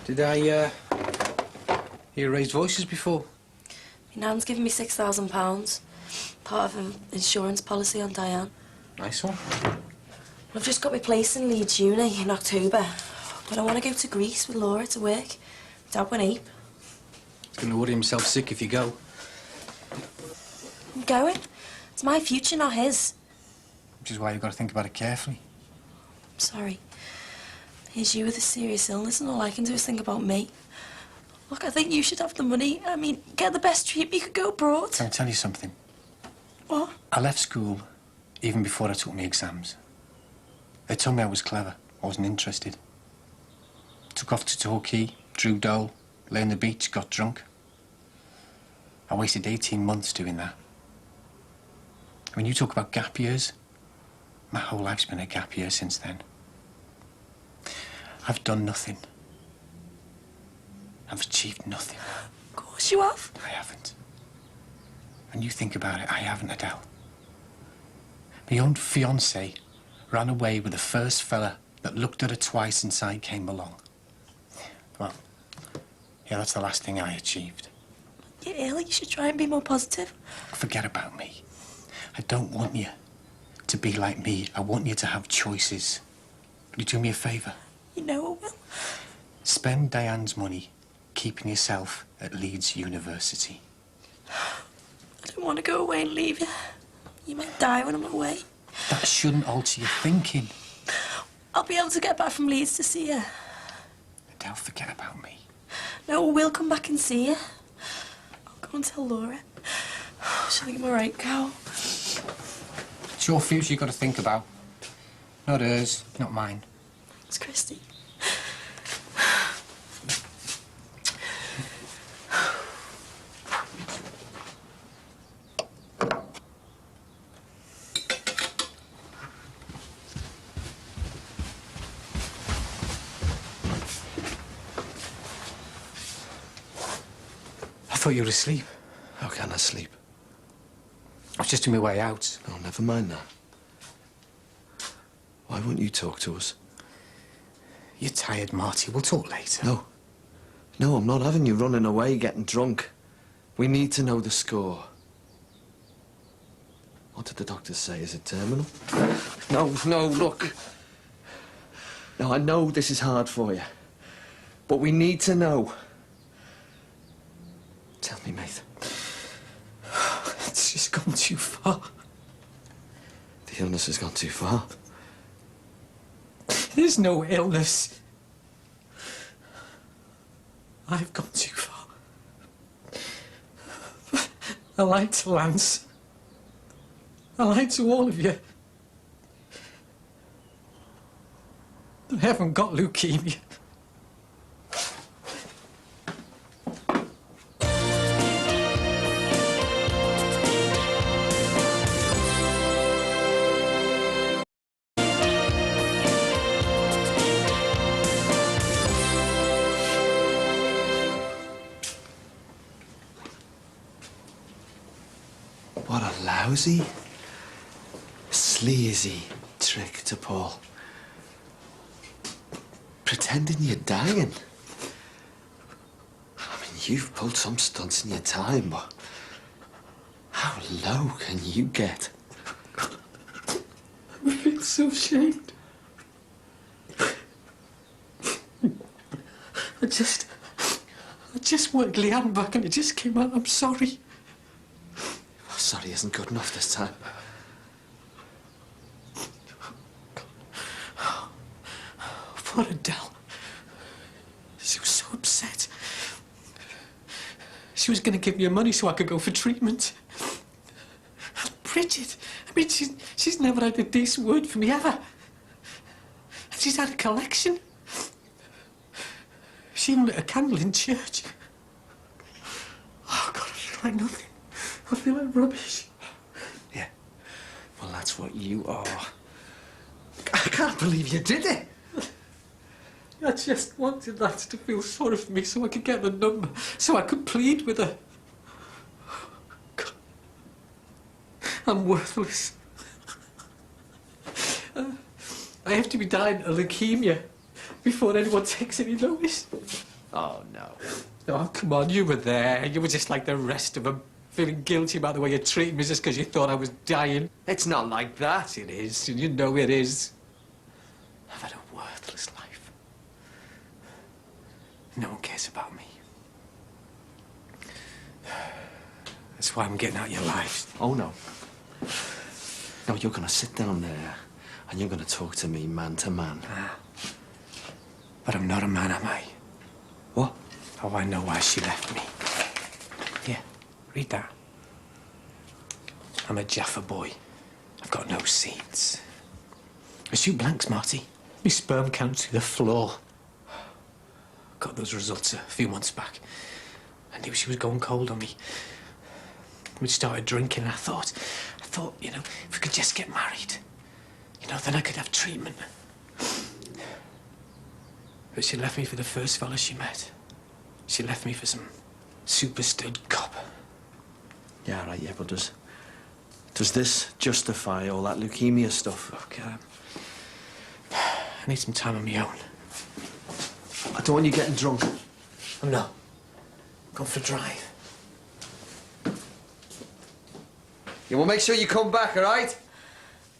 Did I, hear raised voices before? My nan's given me £6,000. Part of an insurance policy on Diane. Nice one. I've just got my place in Leeds Uni in October. But I want to go to Greece with Laura to work. Dad went ape. He's going to worry himself sick if you go. I'm going. It's my future, not his. Which is why you've got to think about it carefully. I'm sorry. Here's you with a serious illness and all I can do is think about me. Look, I think you should have the money. I mean, get the best treatment. You could go abroad. Can I tell you something? What? I left school even before I took my exams. They told me I was clever. I wasn't interested. Took off to Torquay, drew dole, lay on the beach, got drunk. I wasted 18 months doing that. When you talk about gap years, my whole life's been a gap year since then. I've done nothing. I've achieved nothing. Of course you have. I haven't. When you think about it, I haven't, Adele. My own fiancé ran away with the first fella that looked at her twice since I came along. Well, yeah, that's the last thing I achieved. You're ill. You should try and be more positive. Forget about me. I don't want you to be like me. I want you to have choices. Will you do me a favour? You know I will. Spend Diane's money keeping yourself at Leeds University. I don't want to go away and leave you. You might die when I'm away. That shouldn't alter your thinking. I'll be able to get back from Leeds to see you. Adele, forget about me. No, we'll come back and see you. I'll go and tell Laura. She'll think I'm a right cow. It's your future you've got to think about. Not hers, not mine. Thanks, Christy. I thought you were asleep. How can I sleep? I was just on my way out. Oh, never mind that. Why won't you talk to us? You're tired, Marty. We'll talk later. No. No, I'm not having you running away, getting drunk. We need to know the score. did the doctors say? Is it terminal? No, look. Now, I know this is hard for you, but we need to know. Tell me, mate. It's just gone too far. The illness has gone too far. There's no illness. I've gone too far. I lied to Lance. I lied to all of you. I haven't got leukemia. What a lousy, sleazy trick to pull. Pretending you're dying. I mean, you've pulled some stunts in your time, but how low can you get? I feel so ashamed. I just worked Leanne back and it just came out. I'm sorry. Sorry isn't good enough this time. Poor Adele. She was so upset. She was going to give me money so I could go for treatment. And Bridget, I mean, she's never had a decent word for me, ever. And she's had a collection. She even lit a candle in church. Oh, God, I feel like nothing. I feel like rubbish. Yeah. Well, that's what you are. I can't believe you did it. I just wanted Lance to feel sorry for me so I could get the number, so I could plead with her. God. I'm worthless. I have to be dying of leukemia before anyone takes any notice. Oh, no. Oh, come on, you were there. You were just like the rest of them, feeling guilty about the way you treated me just because you thought I was dying. It's not like that. It is, and you know it is. I've had a worthless life. No one cares about me. That's why I'm getting out of your lives. Oh, no. No, you're going to sit down there and you're going to talk to me man to man. But I'm not a man, am I? What? Oh, I know why she left me. Here, read that. I'm a Jaffa boy. I've got no seeds. I shoot blanks, Marty. My sperm count through the floor. Got those results a few months back. I knew she was going cold on me. We started drinking and I thought, you know, if we could just get married, you know, then I could have treatment. But she left me for the first fella she met. She left me for some super stud cop. Yeah, right, yeah, but does this justify all that leukemia stuff? Look, I need some time on my own. I don't want you getting drunk. I'm not. Go for a drive. You will make sure you come back, all right?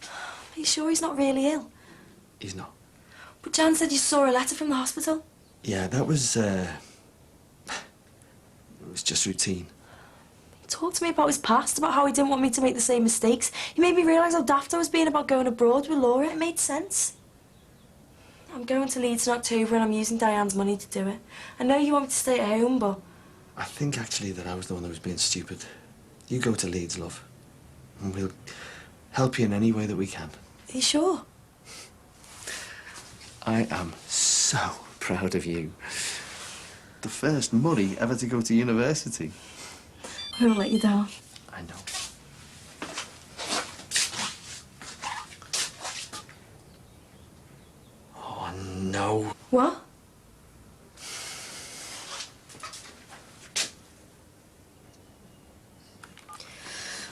Are you sure he's not really ill? He's not. But Jan said you saw a letter from the hospital. Yeah, that was, it was just routine. He talked to me about his past, about how he didn't want me to make the same mistakes. He made me realise how daft I was being about going abroad with Laura. It made sense. I'm going to Leeds in October and I'm using Diane's money to do it. I know you want me to stay at home, but... I think, actually, that I was the one that was being stupid. You go to Leeds, love. And we'll help you in any way that we can. Are you sure? I am so proud of you. The first Murray ever to go to university. I won't let you down. I know. Oh, no. What?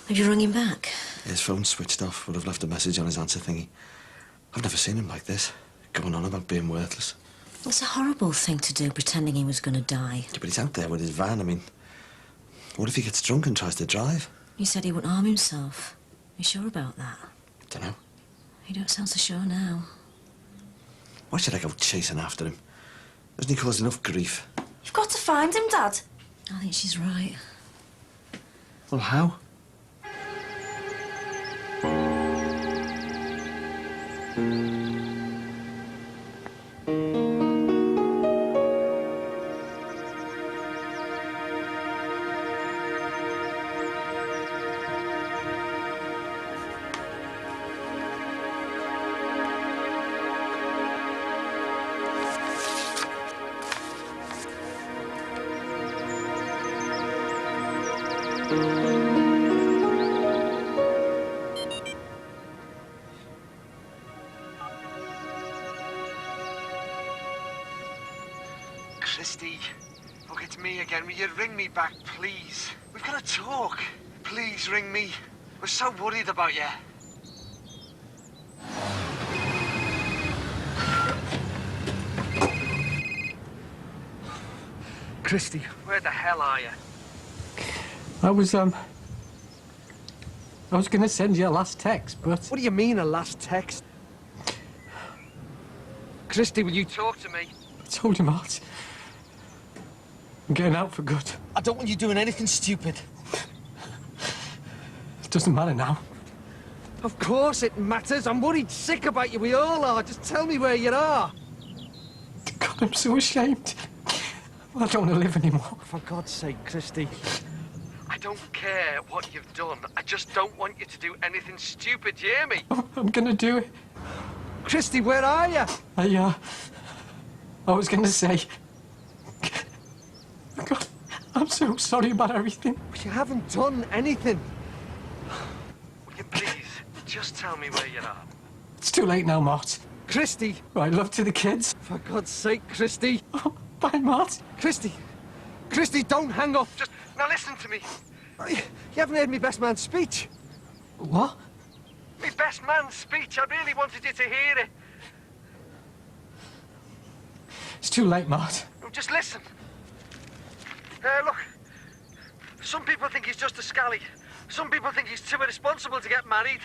Have you rung him back? His phone's switched off. Would have left a message on his answer thingy. I've never seen him like this. Going on about being worthless. It's a horrible thing to do, pretending he was going to die. Yeah, but he's out there with his van. I mean, what if he gets drunk and tries to drive? He said he wouldn't harm himself. You sure about that? Dunno. You don't sound so sure now. Why should I go chasing after him? Hasn't he caused enough grief? You've got to find him, Dad. I think she's right. Well, how? Christy, look, it's me again. Will you ring me back, please? We've got to talk. Please ring me. We're so worried about you. Christy, where the hell are you? I was gonna send you a last text, but... What do you mean, a last text? Christy, will you talk to me? I told you, Mart. I'm getting out for good. I don't want you doing anything stupid. It doesn't matter now. Of course it matters. I'm worried sick about you. We all are. Just tell me where you are. God, I'm so ashamed. I don't want to live anymore. For God's sake, Christy. I don't care what you've done. I just don't want you to do anything stupid, you hear me? I'm gonna do it. Christy, where are you? I was gonna say... God, I'm so sorry about everything. You haven't done anything. Will you please just tell me where you are? It's too late now, Mart. Christy! Right, love to the kids. For God's sake, Christy! Oh, bye, Mart. Christy! Christy, don't hang up! Just, now listen to me. You haven't heard me best man's speech. What? Me best man's speech. I really wanted you to hear it. It's too late, Mart. No, just listen. Look. Some people think he's just a scally. Some people think he's too irresponsible to get married.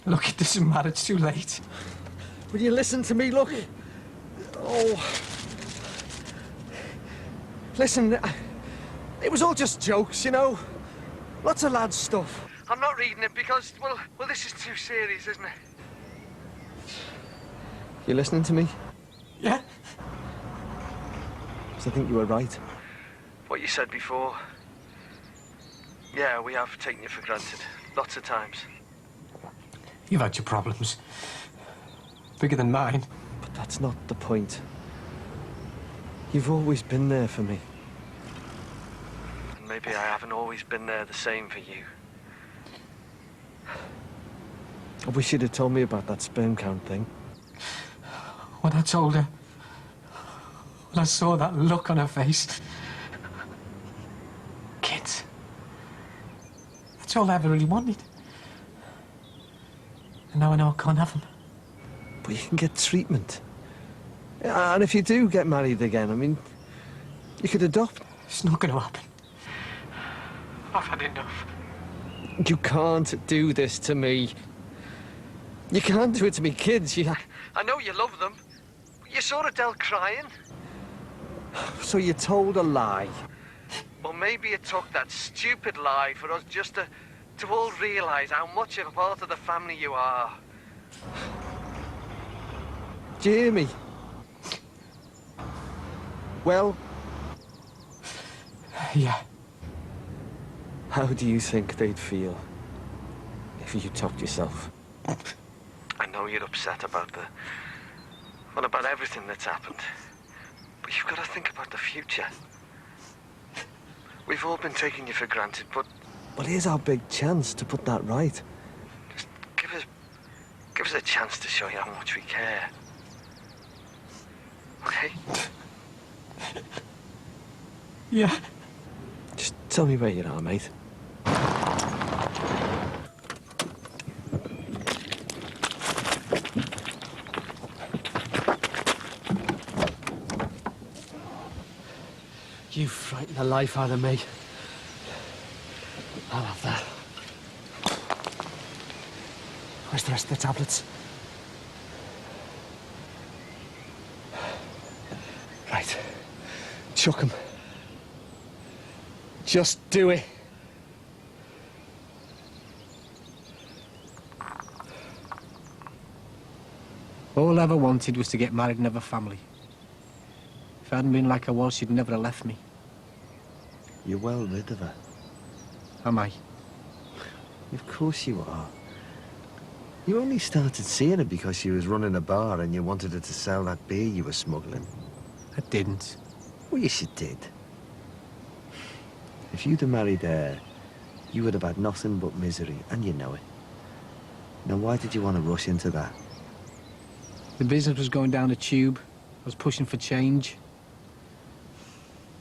Look, it doesn't matter. It's too late. Will you listen to me? Look. Oh. Listen, it was all just jokes, you know. Lots of lads' stuff. I'm not reading it because, well, this is too serious, isn't it? You listening to me? Yeah. I think you were right. What you said before. Yeah, we have taken you for granted. Lots of times. You've had your problems. Bigger than mine. But that's not the point. You've always been there for me. And maybe I haven't always been there the same for you. I wish you'd have told me about that sperm count thing. When I told her... When I saw that look on her face... Kids. That's all I ever really wanted. And now I know I can't have them. But you can get treatment. Yeah, and if you do get married again, I mean, you could adopt. It's not going to happen. I've had enough. You can't do this to me. You can't do it to me, kids. I know you love them. But you saw Adele crying. So you told a lie. Well, maybe it took that stupid lie for us just to all realise how much of a part of the family you are. Do you hear me? Well... Yeah. How do you think they'd feel if you topped yourself? I know you're upset about about everything that's happened. But you've got to think about the future. We've all been taking you for granted, but... Well, here's our big chance to put that right. Just give us a chance to show you how much we care. Okay? Yeah. Just tell me where you are, mate. You frighten the life out of me. I'll have that. Where's the rest of the tablets? Right. Chuck 'em. Just do it. All I ever wanted was to get married and have a family. If I hadn't been like I was, she'd never have left me. You're well rid of her. Am I? Of course you are. You only started seeing her because she was running a bar and you wanted her to sell that beer you were smuggling. I didn't. Well, yes, you did. If you'd have married her, you would have had nothing but misery, and you know it. Now, why did you want to rush into that? The business was going down the tube. I was pushing for change.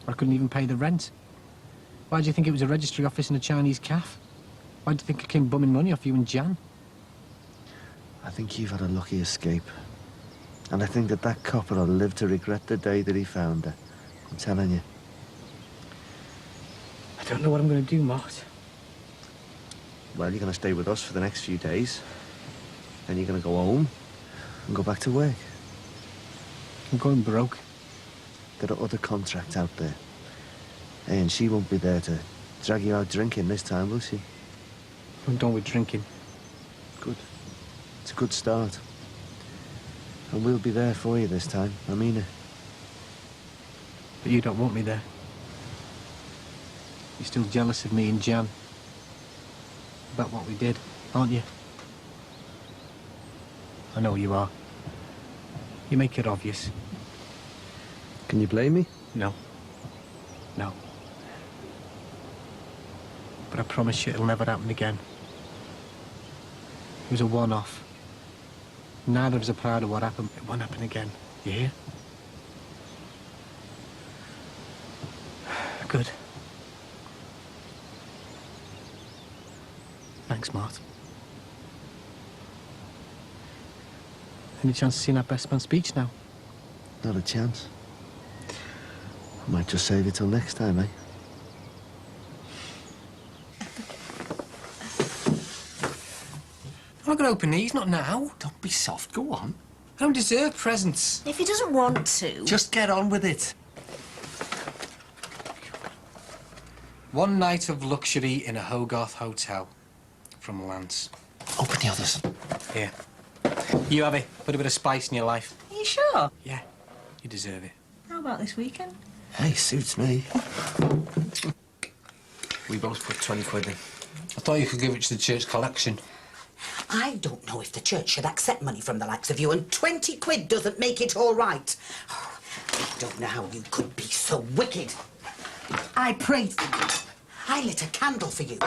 I couldn't even pay the rent. Why do you think it was a registry office in a Chinese cafe? Why do you think I came bumming money off you and Jan? I think you've had a lucky escape. And I think that copper will live to regret the day that he found her. I'm telling you. I don't know what I'm going to do, Mort. Well, you're going to stay with us for the next few days. Then you're going to go home and go back to work. I'm going broke. There are other contracts out there. And she won't be there to drag you out drinking this time, will she? I'm done with drinking. Good. It's a good start. And we'll be there for you this time. I mean it. But you don't want me there. You're still jealous of me and Jan. About what we did, aren't you? I know you are. You make it obvious. Can you blame me? No. No. But I promise you it'll never happen again. It was a one-off. Neither of us are proud of what happened. It won't happen again. You hear? Good. Thanks, Mart. Any chance of seeing that best man speech now? Not a chance. I might just save it till next time, eh? I'm not going to open these, not now. Don't be soft, go on. I don't deserve presents. If he doesn't want to... Just get on with it. One night of luxury in a Hogarth hotel. From Lance. Open the others. Here. You have it. Put a bit of spice in your life. Are you sure? Yeah, you deserve it. How about this weekend? Hey, suits me. We both put 20 quid in. I thought you could give it to the church collection. I don't know if the church should accept money from the likes of you, and 20 quid doesn't make it all right. I don't know how you could be so wicked. I prayed for you. I lit a candle for you.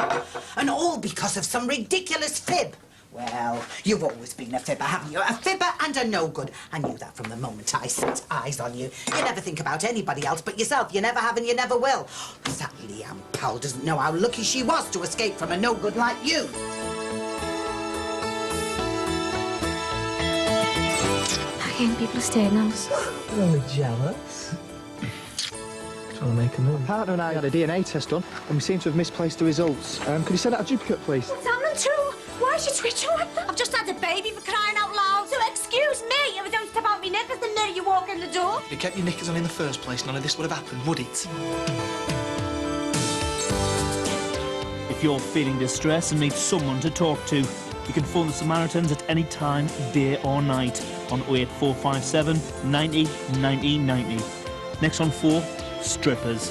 And all because of some ridiculous fib. Well, you've always been a fibber, haven't you? A fibber and a no-good. I knew that from the moment I set eyes on you. You never think about anybody else but yourself. You never have and you never will. That Leanne Powell doesn't know how lucky she was to escape from a no-good like you. Again, people are staring at us. You're only jealous. Trying to make a move. My partner and I had a DNA test done, and we seem to have misplaced the results. Could you send out a duplicate, please? Salmon too? Why is she twitching like that? I've just had a baby, for crying out loud. So excuse me if I don't step out my knickers the minute you walk in the door. If you kept your knickers on in the first place, none of this would have happened, would it? If you're feeling distressed and need someone to talk to, you can phone the Samaritans at any time, day or night, on 08457 90 90 90. Next on 4, strippers.